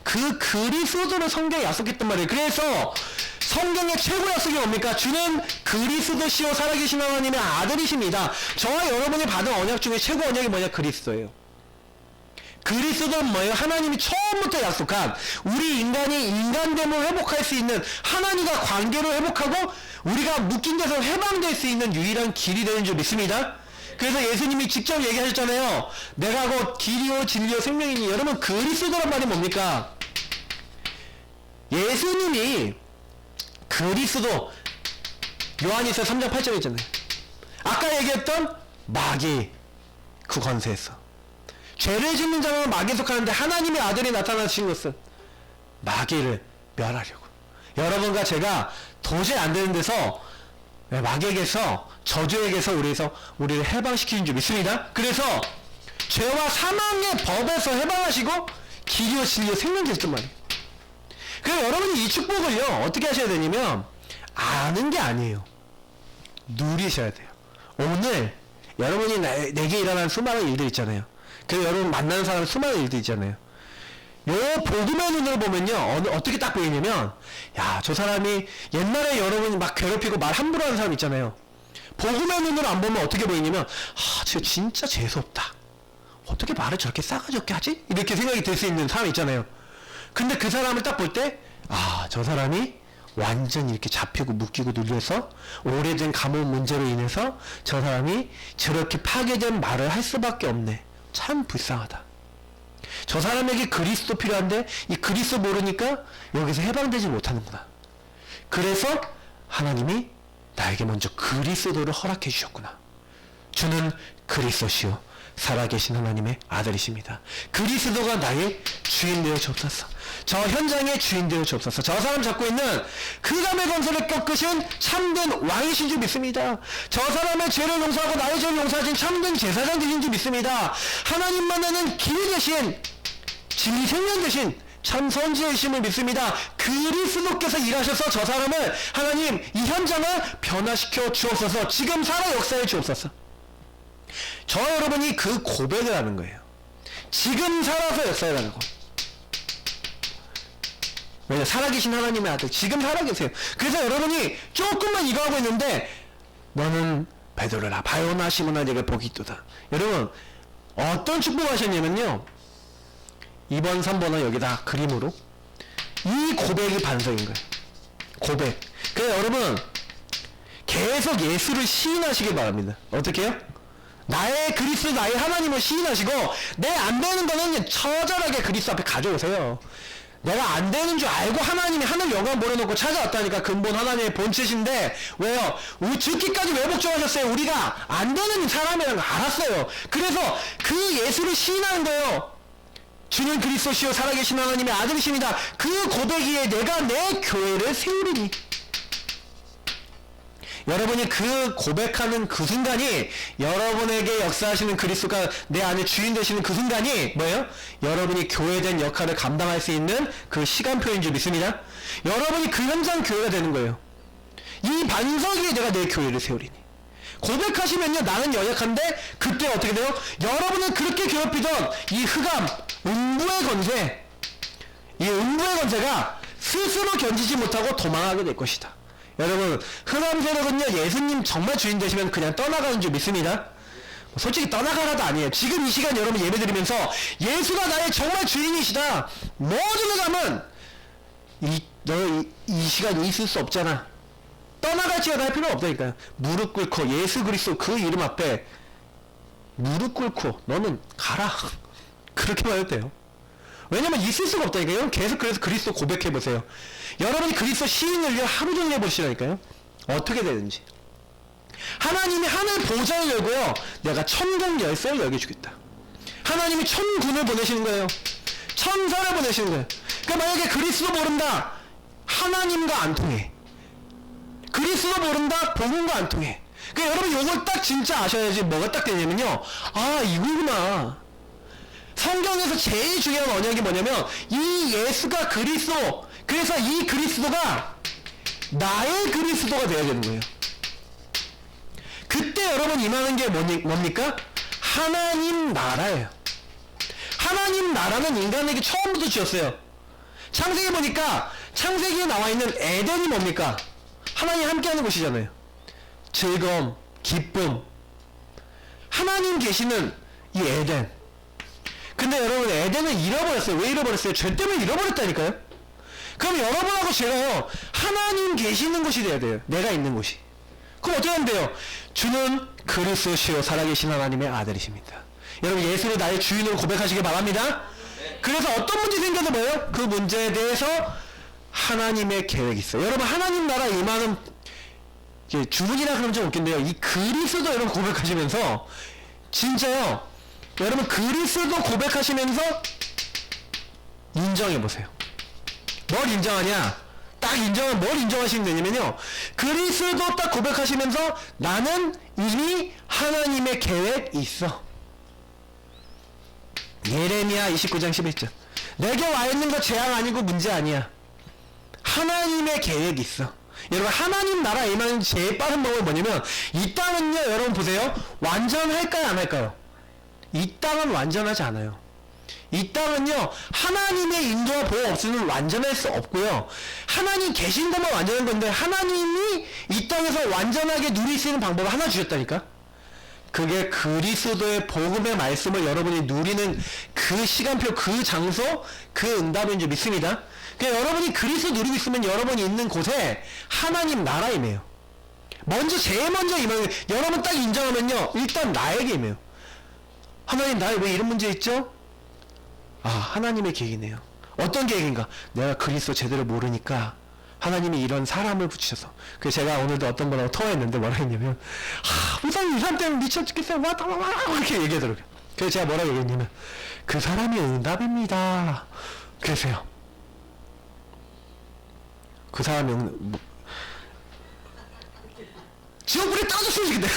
그 그리스도로 성경에 약속했단 말이에요. 그래서 성경의 최고 약속이 뭡니까? 주는 그리스도시요 살아계신 하나님의 아들이십니다. 저와 여러분이 받은 언약 중에 최고 언약이 뭐냐? 그리스도예요. 그리스도는 뭐예요? 하나님이 처음부터 약속한, 우리 인간이 인간됨을 회복할 수 있는, 하나님과 관계를 회복하고 우리가 묶인 데서 해방될 수 있는 유일한 길이 되는 줄 믿습니다. 그래서 예수님이 직접 얘기하셨잖아요. 내가 곧 길이요 진리요 생명이니. 여러분, 그리스도란 말이 뭡니까? 예수님이 그리스도, 요한일서 3장 8절에 있잖아요. 아까 얘기했던 마귀 그 권세에서, 죄를 짓는 자는 마귀에 속하는데 하나님의 아들이 나타나신 것은 마귀를 멸하려고. 여러분과 제가 도저히 안 되는 데서, 마귀에게서, 저주에게서 우리를 해방시키는 줄 믿습니다. 그래서 죄와 사망의 법에서 해방하시고 길이요 진리요 생명 되셨단 말이에요. 그래서 여러분이 이 축복을요 어떻게 하셔야 되냐면, 아는 게 아니에요. 누리셔야 돼요. 오늘 여러분이 내게 일어난 수많은 일들 있잖아요. 그래서 여러분 만나는 사람 수많은 일들 있잖아요. 요 복음의 눈으로 보면요, 어떻게 딱 보이냐면, 야, 저 사람이 옛날에 여러분이 막 괴롭히고 말 함부로 하는 사람 있잖아요. 복음의 눈으로 안 보면 어떻게 보이냐면, 저 진짜 재수없다. 어떻게 말을 저렇게 싸가지 없게 하지? 이렇게 생각이 들 수 있는 사람 있잖아요. 근데 그 사람을 딱 볼 때, 저 사람이 완전히 이렇게 잡히고 묶이고 눌려서 오래된 감옥 문제로 인해서 저 사람이 저렇게 파괴된 말을 할 수밖에 없네. 참 불쌍하다. 저 사람에게 그리스도 필요한데 이 그리스도 모르니까 여기서 해방되지 못하는구나. 그래서 하나님이 나에게 먼저 그리스도를 허락해 주셨구나. 주는 그리스도시요 살아계신 하나님의 아들이십니다. 그리스도가 나의 주인 되어 주옵소서. 저 현장의 주인 되어 주옵소서. 저 사람 잡고 있는 그 감의 권세를 꺾으신 참된 왕이신 줄 믿습니다. 저 사람의 죄를 용서하고 나의 죄를 용서하신 참된 제사장 되신 줄 믿습니다. 하나님만 아는 길 대신, 진리 생명 대신 참 선지자이심을 믿습니다. 그리스도께서 일하셔서 저 사람을, 하나님 이 현장을 변화시켜 주옵소서. 지금 살아 역사해 주옵소서. 저 여러분이 그 고백을 하는 거예요. 지금 살아서 역사를 하는 거. 왜냐? 살아계신 하나님의 아들, 지금 살아계세요. 그래서 여러분이 조금만 이거 하고 있는데, 너는 베드로라 바요나 시몬아 네게 복이 있도다. 여러분, 어떤 축복하셨냐면요, 2번 3번은 여기다 그림으로, 이 고백이 반성인 거예요. 고백. 그래서 여러분 계속 예수를 시인하시길 바랍니다. 어떻게 해요? 나의 그리스도, 나의 하나님을 시인하시고 내 안 되는 거는 처절하게 그리스도 앞에 가져오세요. 내가 안 되는 줄 알고 하나님이 하늘 영광 몰아놓고 찾아왔다니까. 근본 하나님의 본체신데 왜요? 죽기까지 왜 복종하셨어요? 우리가 안 되는 사람이라는 거 알았어요. 그래서 그 예수를 시인하는 거예요. 주는 그리스도시요 살아계신 하나님의 아들이십니다. 그 고백이에 내가 내 교회를 세우리니. 여러분이 그 고백하는 그 순간이 여러분에게 역사하시는 그리스도가 내 안에 주인 되시는 그 순간이 뭐예요? 여러분이 교회된 역할을 감당할 수 있는 그 시간표인 줄 믿습니다. 여러분이 그 현장 교회가 되는 거예요. 이 반석 위에 내가 내 교회를 세우리니. 고백하시면요 나는 연약한데 그때 어떻게 돼요? 여러분은 그렇게 괴롭히던 이 흑암, 음부의 권세, 이 음부의 권세가 스스로 견디지 못하고 도망하게 될 것이다. 여러분 흑암 세력은요 예수님 정말 주인 되시면 그냥 떠나가는 줄 믿습니다. 솔직히 떠나가라도 아니에요. 지금 이 시간 여러분 예배드리면서 예수가 나의 정말 주인이시다. 모든 흑암은 너 이 시간 있을 수 없잖아. 떠나갈지어다 할 필요 없다니까요. 무릎 꿇고 예수 그리스도 그 이름 앞에 무릎 꿇고 너는 가라. 그렇게 말해도 돼요. 왜냐면 있을 수가 없다니까요. 계속 그래서 그리스도 고백해보세요. 여러분이 그리스도 시인을 하루 종일 해보시라니까요. 어떻게 되는지. 하나님이 하늘 보좌를 열고요. 내가 천국 열쇠를 열게 주겠다. 하나님이 천군을 보내시는 거예요. 천사를 보내시는 거예요. 그러니까 만약에 그리스도 모른다. 하나님과 안 통해. 그리스도 모른다. 복음과 안 통해. 그러니까 여러분 이걸 딱 진짜 아셔야지 뭐가 딱 되냐면요. 아 이거구나. 성경에서 제일 중요한 언약이 뭐냐면 이 예수가 그리스도, 그래서 이 그리스도가 나의 그리스도가 되어야 되는 거예요. 그때 여러분 임하는 게 뭡니까? 하나님 나라예요. 하나님 나라는 인간에게 처음부터 지었어요. 창세기 보니까 창세기에 나와 있는 에덴이 뭡니까? 하나님 함께하는 곳이잖아요. 즐거움, 기쁨, 하나님 계시는 이 에덴. 근데 여러분 에덴을 잃어버렸어요. 왜 잃어버렸어요? 죄 때문에 잃어버렸다니까요. 그럼 여러분하고 제가요 하나님 계시는 곳이 돼야 돼요. 내가 있는 곳이. 그럼 어떻게 하면 돼요? 주는 그리스도시요 살아계신 하나님의 아들이십니다. 여러분 예수를 나의 주인으로 고백하시길 바랍니다. 그래서 어떤 문제 생겨도 뭐예요? 그 문제에 대해서 하나님의 계획이 있어요. 여러분 하나님 나라 임하는 주문이라 그러면 좀 웃긴데요. 이 그리스도 여러분 고백하시면서 진짜요. 여러분 그리스도 고백하시면서 인정해보세요. 뭘 인정하냐? 딱 인정은 뭘 인정하시면 되냐면요. 그리스도 딱 고백하시면서 나는 이미 하나님의 계획이 있어. 예레미야 29장 11절. 내게 와 있는 거 재앙 아니고 문제 아니야. 하나님의 계획이 있어. 여러분 하나님 나라 임하는 제일 빠른 방법이 뭐냐면 이 땅은요 여러분 보세요. 완전할까요 안 할까요? 이 땅은 완전하지 않아요. 이 땅은요 하나님의 인도와 보호 없이는 완전할 수 없고요. 하나님 계신 것만 완전한 건데 하나님이 이 땅에서 완전하게 누릴 수 있는 방법을 하나 주셨다니까. 그게 그리스도의 복음의 말씀을 여러분이 누리는 그 시간표, 그 장소, 그 응답인 줄 믿습니다. 그러니까 여러분이 그리스도 누리고 있으면 여러분이 있는 곳에 하나님 나라 임해요. 제일 먼저 임하는, 여러분 딱 인정하면요 일단 나에게 임해요. 하나님 나에 왜 이런 문제 있죠? 아 하나님의 계획이네요. 어떤 계획인가? 내가 그리스도 제대로 모르니까 하나님이 이런 사람을 붙이셔서. 그래서 제가 오늘도 어떤 분하고 통화했는데 뭐라 했냐면 무슨 이 사람 때문에 미쳐 죽겠어요 이렇게 얘기하더라고요. 그래서 제가 뭐라고 얘기했냐면 그 사람이 응답입니다. 그러세요. 그 사람이 지옥불에 떨어졌으면 좋겠다.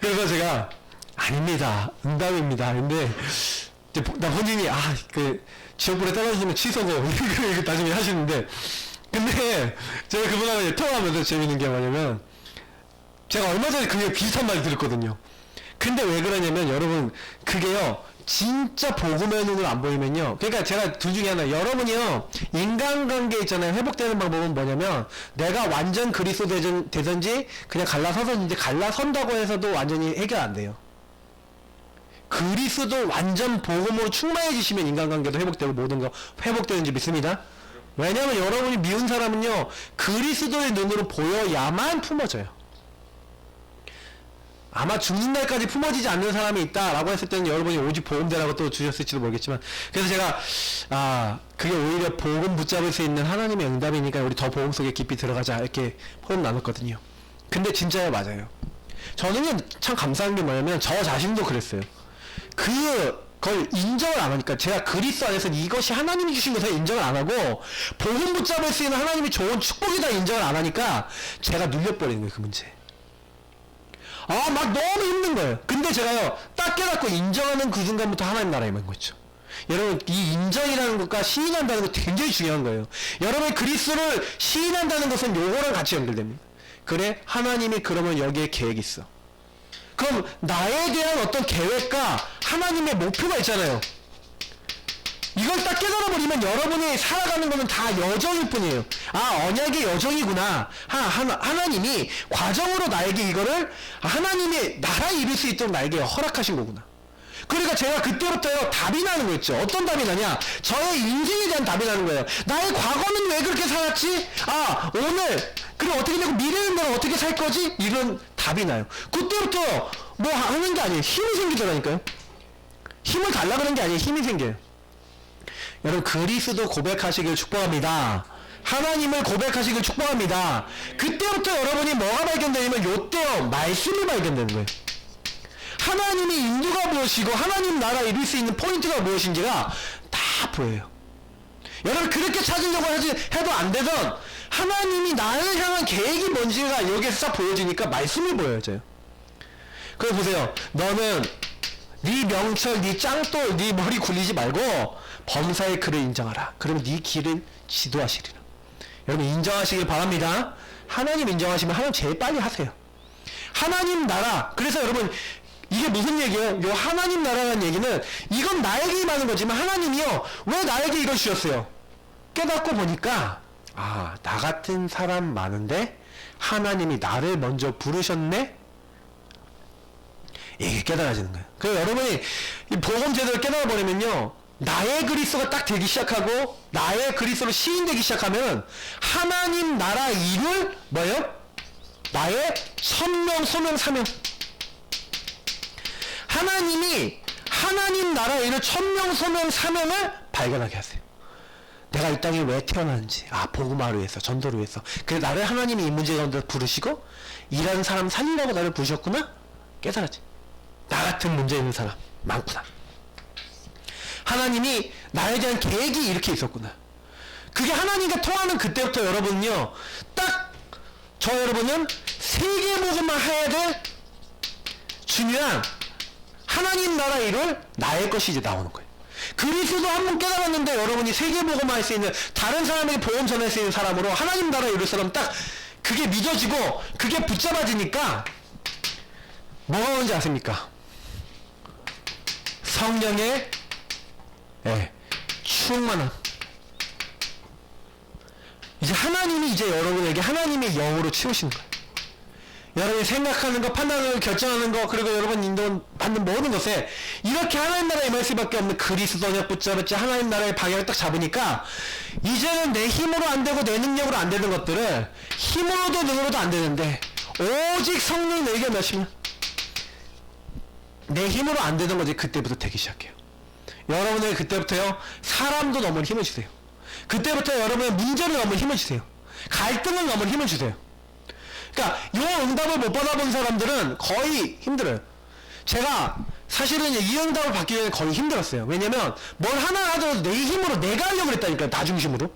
그래서 제가 아닙니다. 응답입니다. 근데 나 본인이 지옥불에 떨어지면 취소고 이거 나중에 하시는데, 근데 제가 그분하고 통화하면서 재밌는 게 뭐냐면 제가 얼마 전에 그게 비슷한 말 들었거든요. 근데 왜 그러냐면 여러분 그게요 진짜 복음의 눈으로 안 보이면요, 그러니까 제가 둘 중에 하나, 여러분이요 인간관계 있잖아요, 회복되는 방법은 뭐냐면 내가 완전 그리스도 되든지 그냥 갈라서든지, 갈라선다고 해서도 완전히 해결 안 돼요. 그리스도 완전 복음으로 충만해지시면 인간관계도 회복되고 모든 거 회복되는지 믿습니다. 왜냐하면 여러분이 미운 사람은요, 그리스도의 눈으로 보여야만 품어져요. 아마 죽는 날까지 품어지지 않는 사람이 있다라고 했을 때는 여러분이 오직 복음대라고 또 주셨을지도 모르겠지만, 그래서 제가 그게 오히려 복음 붙잡을 수 있는 하나님의 응답이니까 우리 더 복음 속에 깊이 들어가자 이렇게 포럼 나눴거든요. 근데 진짜요, 맞아요. 저는요 참 감사한 게 뭐냐면 저 자신도 그랬어요. 그걸 인정을 안 하니까, 제가 그리스도 안에서 이것이 하나님이 주신 것을 인정을 안 하고 복음 붙잡을 수 있는 하나님이 좋은 축복이다 인정을 안 하니까 제가 눌려버리는 거예요, 그 문제. 막 너무 힘든 거예요. 근데 제가요 딱 깨닫고 인정하는 그 순간부터 하나님 나라에 임한 거죠. 여러분, 이 인정이라는 것과 시인한다는 것 굉장히 중요한 거예요. 여러분이 그리스도를 시인한다는 것은 요거랑 같이 연결됩니다. 그래, 하나님이 그러면 여기에 계획이 있어. 그럼 나에 대한 어떤 계획과 하나님의 목표가 있잖아요. 이걸 딱 깨달아버리면 여러분이 살아가는 거는 다 여정일 뿐이에요. 언약의 여정이구나. 하나님이 과정으로 나에게 이거를 하나님의 나라에 이룰 수 있도록 나에게 허락하신 거구나. 그러니까 제가 그때부터요 답이 나는 거 있죠. 어떤 답이 나냐? 저의 인생에 대한 답이 나는 거예요. 나의 과거는 왜 그렇게 살았지? 오늘 그리고 어떻게 되고 미래는 내가 어떻게 살 거지? 이런 답이 나요. 그때부터 뭐 하는 게 아니에요. 힘이 생기더라니까요. 힘을 달라 그런 게 아니에요. 힘이 생겨요. 여러분, 그리스도 고백하시길 축복합니다. 하나님을 고백하시길 축복합니다. 그때부터 여러분이 뭐가 발견되냐면 요때요 말씀이 발견되는 거예요. 하나님의 인도가 무엇이고 하나님 나라 이룰 수 있는 포인트가 무엇인지가 다 보여요. 여러분, 그렇게 찾으려고 해도 안 되던 하나님이 나를 향한 계획이 뭔지가 여기에서 싹 보여지니까 말씀이 보여져요. 그래서 보세요. 너는 네 명철, 네 짱돌, 네 머리 굴리지 말고 범사의 그를 인정하라. 그러면 네 길을 지도하시리라. 여러분, 인정하시길 바랍니다. 하나님 인정하시면 하나님 제일 빨리 하세요. 하나님 나라. 그래서 여러분, 이게 무슨 얘기예요? 요 하나님 나라라는 얘기는 이건 나에게 임하는 거지만 하나님이요 왜 나에게 이걸 주셨어요? 깨닫고 보니까 나 같은 사람 많은데 하나님이 나를 먼저 부르셨네? 이게 깨달아지는 거예요. 그래서 여러분이 이 복음 제도를 깨달아버리면요 나의 그리스도가 딱 되기 시작하고 나의 그리스도로 시인되기 시작하면 하나님 나라 이룰 뭐예요? 나의 천명, 소명, 사명. 하나님이 하나님 나라 이룰 천명, 소명, 사명을 발견하게 하세요. 내가 이 땅에 왜 태어났는지, 복음화를 위해서, 전도를 위해서. 그래서 나를 하나님이 이 문제 가운데 부르시고 일하는 사람 살리려고 나를 부르셨구나? 깨달았지. 나 같은 문제 있는 사람 많구나. 하나님이 나에 대한 계획이 이렇게 있었구나. 그게 하나님과 통하는 그때부터 여러분은요 딱 여러분은 세계복음만 해야 될 중요한 하나님 나라 이룰 나의 것이 이제 나오는 거예요. 그리스도 한 번 깨달았는데 여러분이 세계복음만 할 수 있는, 다른 사람에게 복음 전할 수 있는 사람으로 하나님 나라 이룰 사람 딱 그게 믿어지고 그게 붙잡아지니까 뭐가 오는지 아십니까? 성령의 충만함. 이제 하나님이 이제 여러분에게 하나님의 영으로 채우시는 거예요. 여러분이 생각하는 거, 판단을 결정하는 거, 그리고 여러분 인도 받는 모든 것에 이렇게 하나님 나라에 임할 수밖에 없는 그리스도냐 붙잡았지 하나님 나라의 방향을 딱 잡으니까 이제는 내 힘으로 안 되고 내 능력으로 안 되는 것들을 힘으로도 능으로도 안 되는데 오직 성령이 내 의견 하시면 내 힘으로 안 되던 거지 그때부터 되기 시작해요. 여러분에게 그때부터요 사람도 넘을 힘을 주세요. 그때부터 여러분의 문제를 넘을 힘을 주세요. 갈등을 넘을 힘을 주세요. 그러니까 이 응답을 못 받아본 사람들은 거의 힘들어요. 제가 사실은 이 응답을 받기 전에 거의 힘들었어요. 왜냐면 뭘 하나 하더라도 내 힘으로 내가 하려고 했다니까요. 나 중심으로.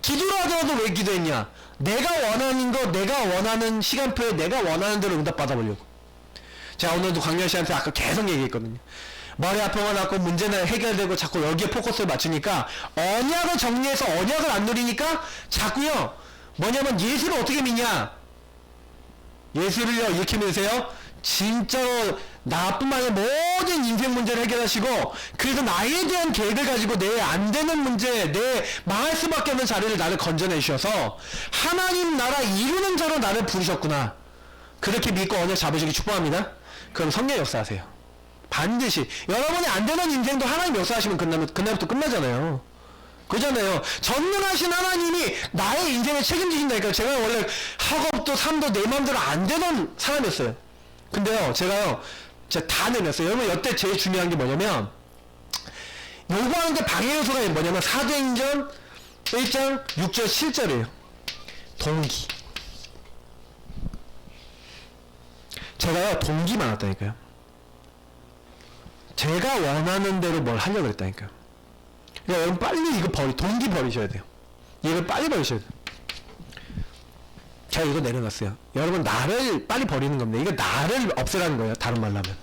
기도를 하더라도 왜 기도했냐? 내가 원하는 거, 내가 원하는 시간표에 내가 원하는 대로 응답 받아보려고. 제가 오늘도 광렬 씨한테 아까 계속 얘기했거든요. 머리 아프거나 났고 문제는 해결되고 자꾸 여기에 포커스를 맞추니까 언약을 정리해서 언약을 안 누리니까 자꾸요 뭐냐면 예수를 어떻게 믿냐? 예수를요 이렇게 믿으세요. 진짜로 나뿐만 아니라 모든 인생 문제를 해결하시고 그래서 나에 대한 계획을 가지고 내 안 되는 문제, 내 망할 수밖에 없는 자리를 나를 건져내 주셔서 하나님 나라 이루는 자로 나를 부르셨구나. 그렇게 믿고 언약 잡으시기 축복합니다. 그럼 성령 역사하세요. 반드시. 여러분이 안 되는 인생도 하나님 역사하시면 그날부터 끝나잖아요. 그잖아요. 전능하신 하나님이 나의 인생을 책임지신다니까. 제가 원래 학업도 삶도 내 마음대로 안 되던 사람이었어요. 근데요, 제가요, 진짜 다 내렸어요. 여러분, 여태 제일 중요한 게 뭐냐면, 요구하는데 방해 요소가 뭐냐면, 사도행전 1장 6절 7절이에요. 동기. 제가요, 동기 많았다니까요. 제가 원하는 대로 뭘 하려고 그랬다니까요. 그러니까 여러분 빨리 이거 동기 버리셔야 돼요. 이걸 빨리 버리셔야 돼요. 제가 이거 내려놨어요. 여러분 나를 빨리 버리는 겁니다. 이거 나를 없애라는 거예요. 다른 말로 하면.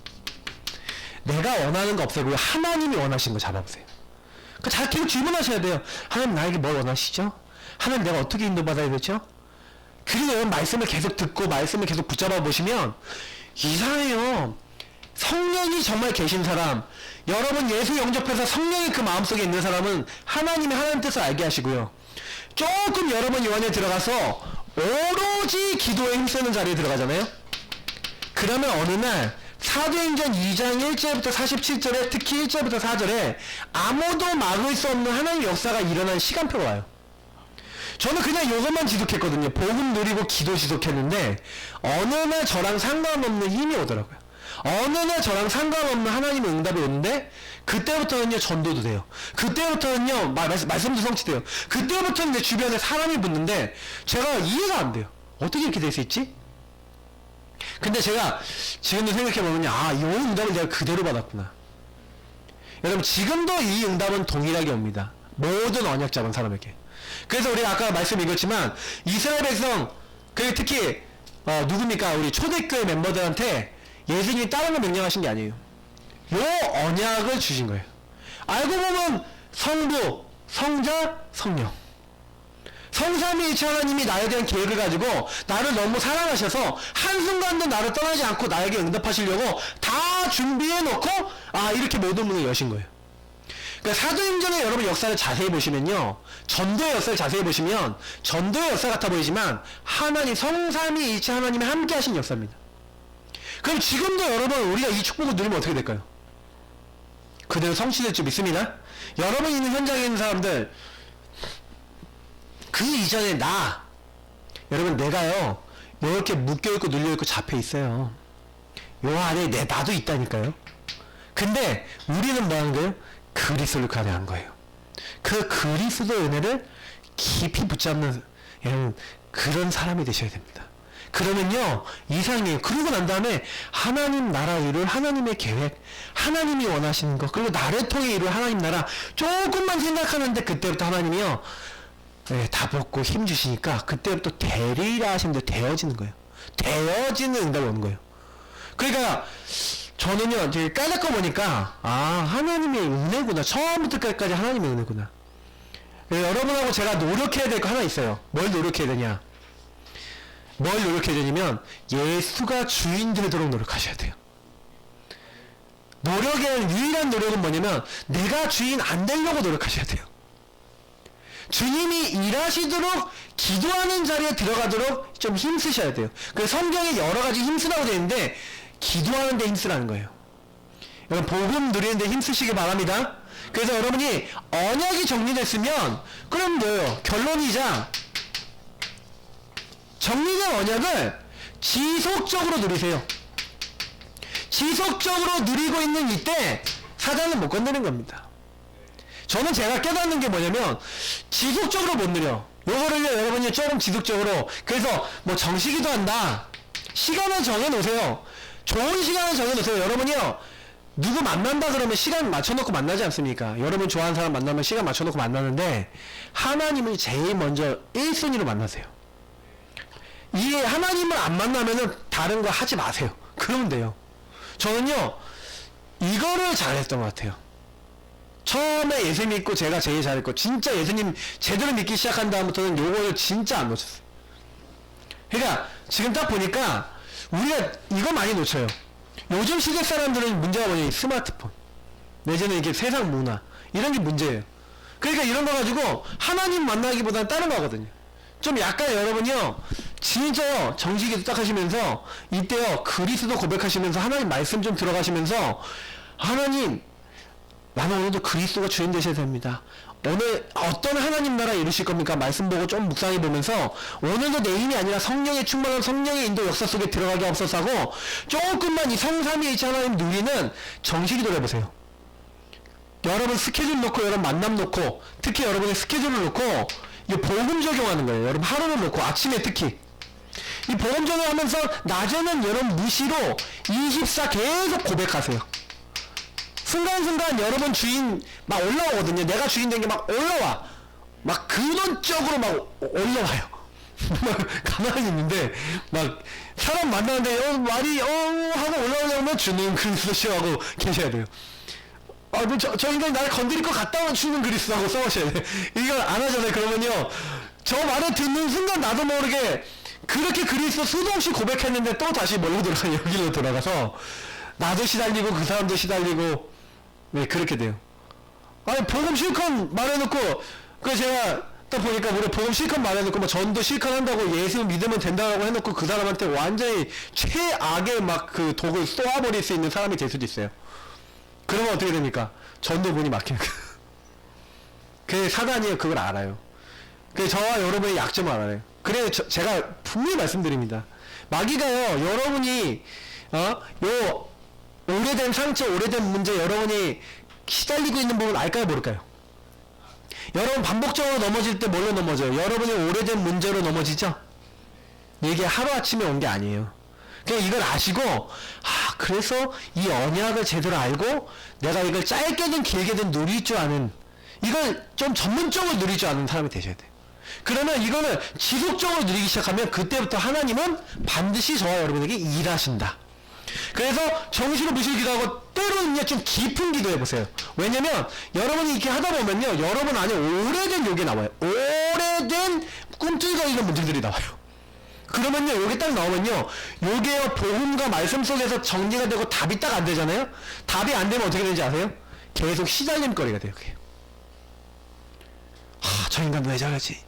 내가 원하는 거 없애고 하나님이 원하시는 거 잡아보세요. 그러니까 잘 계속 질문하셔야 돼요. 하나님 나에게 뭘 원하시죠? 하나님 내가 어떻게 인도받아야 되죠? 그리고 여러분 말씀을 계속 듣고 말씀을 계속 붙잡아 보시면 이상해요. 성령이 정말 계신 사람, 여러분 예수 영접해서 성령이 그 마음속에 있는 사람은 하나님 뜻을 알게 하시고요. 조금 여러분 요 안에 들어가서 오로지 기도에 힘쓰는 자리에 들어가잖아요. 그러면 어느 날 사도행전 2장 1절부터 47절에 특히 1절부터 4절에 아무도 막을 수 없는 하나님의 역사가 일어나는 시간표가 와요. 저는 그냥 요것만 지속했거든요. 복음 누리고 기도 지속했는데 어느 날 저랑 상관없는 힘이 오더라고요. 어느 날 저랑 상관없는 하나님의 응답이 오는데 그때부터는요 전도도 돼요. 그때부터는요 말씀도 성취돼요. 그때부터는 내 주변에 사람이 붙는데 제가 이해가 안 돼요. 어떻게 이렇게 될 수 있지? 근데 제가 지금도 생각해보면 이 응답을 내가 그대로 받았구나. 여러분 지금도 이 응답은 동일하게 옵니다. 모든 언약 잡은 사람에게. 그래서 우리가 아까 말씀 읽었지만 이스라엘 백성 그리고 특히 누굽니까? 우리 초대교회 멤버들한테 예수님이 다른 거 명령하신 게 아니에요. 요 언약을 주신 거예요. 알고 보면 성부, 성자, 성령. 성삼위일체 하나님이 나에 대한 계획을 가지고 나를 너무 사랑하셔서 한순간도 나를 떠나지 않고 나에게 응답하시려고 다 준비해 놓고 이렇게 모든 문을 여신 거예요. 그러니까 사도행전의 여러분 역사를 자세히 보시면요. 전도의 역사를 자세히 보시면 전도의 역사 같아 보이지만 하나님 성삼위일체 하나님이 함께 하신 역사입니다. 그럼 지금도 여러분 우리가 이 축복을 누리면 어떻게 될까요? 그대로 성취될 줄 믿습니다. 여러분 있는 현장에 있는 사람들 그 이전에 여러분 내가요 이렇게 묶여있고 눌려있고 잡혀있어요. 요 안에 나도 있다니까요. 근데 우리는 뭐하는 거예요? 그리스도를 가려한 거예요. 그 그리스도의 은혜를 깊이 붙잡는 여러분 그런 사람이 되셔야 됩니다. 그러면요 이상해요. 그러고 난 다음에 하나님 나라 이룰 하나님의 계획, 하나님이 원하시는 것, 그리고 나를 통해 이룰 하나님 나라 조금만 생각하는데 그때부터 하나님이요 다 벗고 힘 주시니까 그때부터 되리라 하시는데 되어지는 거예요. 되어지는 응답이 오는 거예요. 그러니까 저는요 되게 까놓고 보니까 하나님의 은혜구나. 처음부터 끝까지 하나님의 은혜구나. 여러분하고 제가 노력해야 될 거 하나 있어요. 뭘 노력해야 되냐? 뭘 노력해야 되냐면 예수가 주인 되도록 노력하셔야 돼요. 노력의 유일한 노력은 뭐냐면 내가 주인 안 되려고 노력하셔야 돼요. 주님이 일하시도록 기도하는 자리에 들어가도록 좀 힘쓰셔야 돼요. 그래서 성경에 여러 가지 힘쓰라고 되어 있는데 기도하는 데 힘쓰라는 거예요. 여러분 복음 누리는 데 힘쓰시기 바랍니다. 그래서 여러분이 언약이 정리됐으면 그럼 뭐예요? 결론이자 정리된 언약을 지속적으로 누리세요. 지속적으로 누리고 있는 이때 사단은 못 건드는 겁니다. 저는 제가 깨닫는 게 뭐냐면 지속적으로 못 누려. 요거를요 여러분이 조금 지속적으로 그래서 뭐 정시기도 한다. 시간을 정해놓으세요. 좋은 시간을 정해놓으세요. 여러분이요 누구 만난다 그러면 시간 맞춰놓고 만나지 않습니까? 여러분 좋아하는 사람 만나면 시간 맞춰놓고 만나는데 하나님을 제일 먼저 1순위로 만나세요. 이 하나님을 안 만나면은 다른 거 하지 마세요. 그러면 돼요. 저는요 이거를 잘했던 것 같아요. 처음에 예수 믿고 제가 제일 잘했고 진짜 예수님 제대로 믿기 시작한 다음부터는 요거를 진짜 안 놓쳤어요. 그러니까 지금 딱 보니까 우리가 이거 많이 놓쳐요. 요즘 시대 사람들은 문제가 뭐냐면 스마트폰 내지는 이게 세상 문화 이런 게 문제예요. 그러니까 이런 거 가지고 하나님 만나기보다는 다른 거 하거든요. 좀 약간 여러분이요 진짜요 정식기도 딱 하시면서 이때요 그리스도 고백하시면서 하나님 말씀 좀 들어가시면서 하나님, 나는 오늘도 그리스도가 주인 되셔야 됩니다. 오늘 어떤 하나님 나라 이루실 겁니까? 말씀 보고 좀 묵상해 보면서 오늘도 내 힘이 아니라 성령의 충만한 성령의 인도 역사 속에 들어가게 없어서 하고 조금만 이 성삼위일체 하나님 누리는 정식 기도를 해보세요. 여러분 스케줄 놓고 여러분 만남 놓고 특히 여러분의 스케줄을 놓고 이 복음 적용하는 거예요. 여러분 하루를 놓고 아침에 특히 이 복음 적용하면서 낮에는 여러분 무시로 24 계속 고백하세요. 순간순간 여러분 주인 막 올라오거든요. 내가 주인 된 게 막 올라와. 막 근원적으로 막 올라와요. 가만히 있는데 막 사람 만나는데 말이 하고 올라오려면 주는 그리스도 하고 계셔야 돼요. 저 인간이 나를 건드릴 것 같다면 주는 그리스도 하고 써오셔야 돼. 이걸 안 하잖아요. 그러면요. 저 말을 듣는 순간 나도 모르게 그렇게 그리스도 수도 없이 고백했는데 또 다시 뭘로 돌아가 여기로 돌아가서 나도 시달리고 그 사람도 시달리고 네, 그렇게 돼요. 아니, 복음 실컷 말해놓고, 제가 딱 보니까, 우리 복음 실컷 말해놓고, 뭐, 전도 실컷 한다고 예수 믿으면 된다고 해놓고, 그 사람한테 완전히 최악의 막 그 독을 쏘아버릴 수 있는 사람이 될 수도 있어요. 그러면 어떻게 됩니까? 전도 문이 막히는 거예요. 그게 사단이에요. 그걸 알아요. 저와 여러분의 약점을 알아요. 그래, 제가 분명히 말씀드립니다. 마귀가요, 여러분이, 요, 오래된 상처, 오래된 문제 여러분이 시달리고 있는 부분 알까요, 모를까요? 여러분 반복적으로 넘어질 때 뭘로 넘어져요? 여러분이 오래된 문제로 넘어지죠? 이게 하루아침에 온 게 아니에요. 그냥 이걸 아시고 그래서 이 언약을 제대로 알고 내가 이걸 짧게든 길게든 누릴 줄 아는 이걸 좀 전문적으로 누릴 줄 아는 사람이 되셔야 돼요. 그러면 이거는 지속적으로 누리기 시작하면 그때부터 하나님은 반드시 저와 여러분에게 일하신다. 그래서 정신을 무시를 기도하고 때로는요 좀 깊은 기도 해보세요. 왜냐면 여러분이 이렇게 하다 보면요 여러분 안에 오래된 욕이 나와요. 오래된 꿈틀거리는 문제들이 나와요. 그러면요 요게 딱 나오면요 요게요 복음과 말씀 속에서 정리가 되고 답이 딱 안 되잖아요. 답이 안 되면 어떻게 되는지 아세요? 계속 시달림거리가 돼요. 그게. 저 인간 왜 저러지?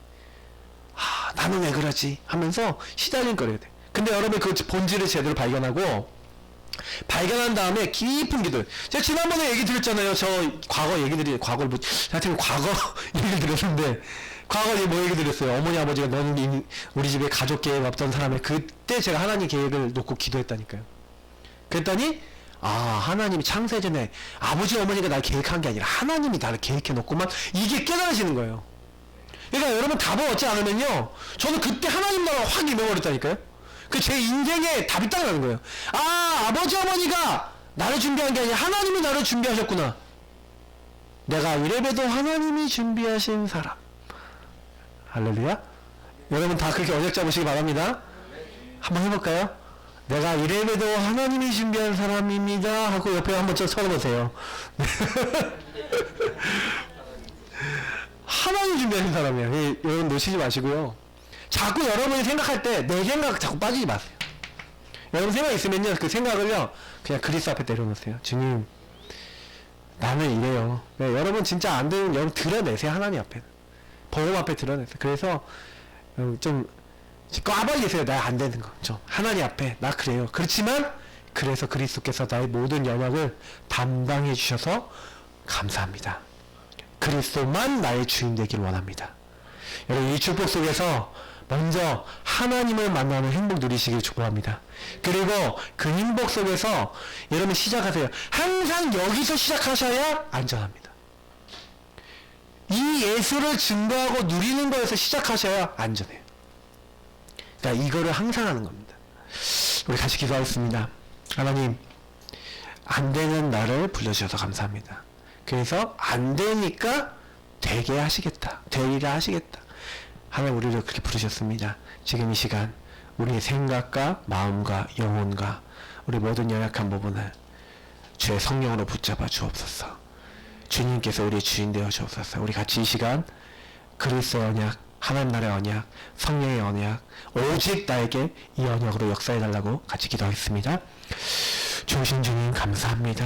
나는 왜 그러지? 하면서 시달림거리가 돼. 근데 여러분 그 본질을 제대로 발견한 다음에 깊은 기도. 제가 지난번에 얘기 드렸잖아요. 저 과거 얘기들이 과거를 하여튼 과거 얘기를 드렸는데 과거에 뭐 얘기 드렸어요. 어머니 아버지가 너는 우리 집에 가족 계획 없던 사람에 그때 제가 하나님 계획을 놓고 기도했다니까요. 그랬더니 하나님이 창세전에 아버지 어머니가 날 계획한 게 아니라 하나님이 나를 계획해 놓고만 이게 깨달아지는 거예요. 그러니까 여러분 답을 얻지 않으면요 저는 그때 하나님 나라가 확 임해버렸다니까요. 제 인생에 답이 딱 나는 거예요. 아버지 어머니가 나를 준비한 게 아니라 하나님이 나를 준비하셨구나. 내가 이래봬도 하나님이 준비하신 사람. 할렐루야. 여러분 다 그렇게 언약 잡으시기 바랍니다. 한번 해볼까요? 내가 이래봬도 하나님이 준비한 사람입니다 하고 옆에 한번 쳐다보세요. 하나님 준비하신 사람이에요. 여러분 놓치지 마시고요. 자꾸 여러분이 생각할 때 내 생각 자꾸 빠지지 마세요. 여러분 생각 있으면요 그 생각을요 그냥 그리스도 앞에 내려놓으세요. 주님 나는 이래요. 네, 여러분 진짜 안 되면 여러분 드러내세요. 하나님 앞에 복음 앞에 드러내세요. 그래서 좀 꽈버리세요. 나 안 되는 거 좀 하나님 앞에 나 그래요. 그렇지만 그래서 그리스도께서 나의 모든 연약을 담당해 주셔서 감사합니다. 그리스도만 나의 주인 되기를 원합니다. 여러분 이 축복 속에서 먼저 하나님을 만나는 행복 누리시길 축복합니다. 그리고 그 행복 속에서 여러분 시작하세요. 항상 여기서 시작하셔야 안전합니다. 이 예수를 증거하고 누리는 거에서 시작하셔야 안전해요. 그러니까 이거를 항상 하는 겁니다. 우리 같이 기도하겠습니다. 하나님 안 되는 나를 불러주셔서 감사합니다. 그래서 안 되니까 되게 하시겠다. 되리라 하시겠다. 하나님 우리를 그렇게 부르셨습니다. 지금 이 시간 우리의 생각과 마음과 영혼과 우리 모든 연약한 부분을 주의 성령으로 붙잡아 주옵소서. 주님께서 우리의 주인 되어 주옵소서. 우리 같이 이 시간 그리스도의 언약, 하나님 나라의 언약, 성령의 언약, 오직 나에게 이 언약으로 역사해 달라고 같이 기도하겠습니다. 주신 주님 감사합니다.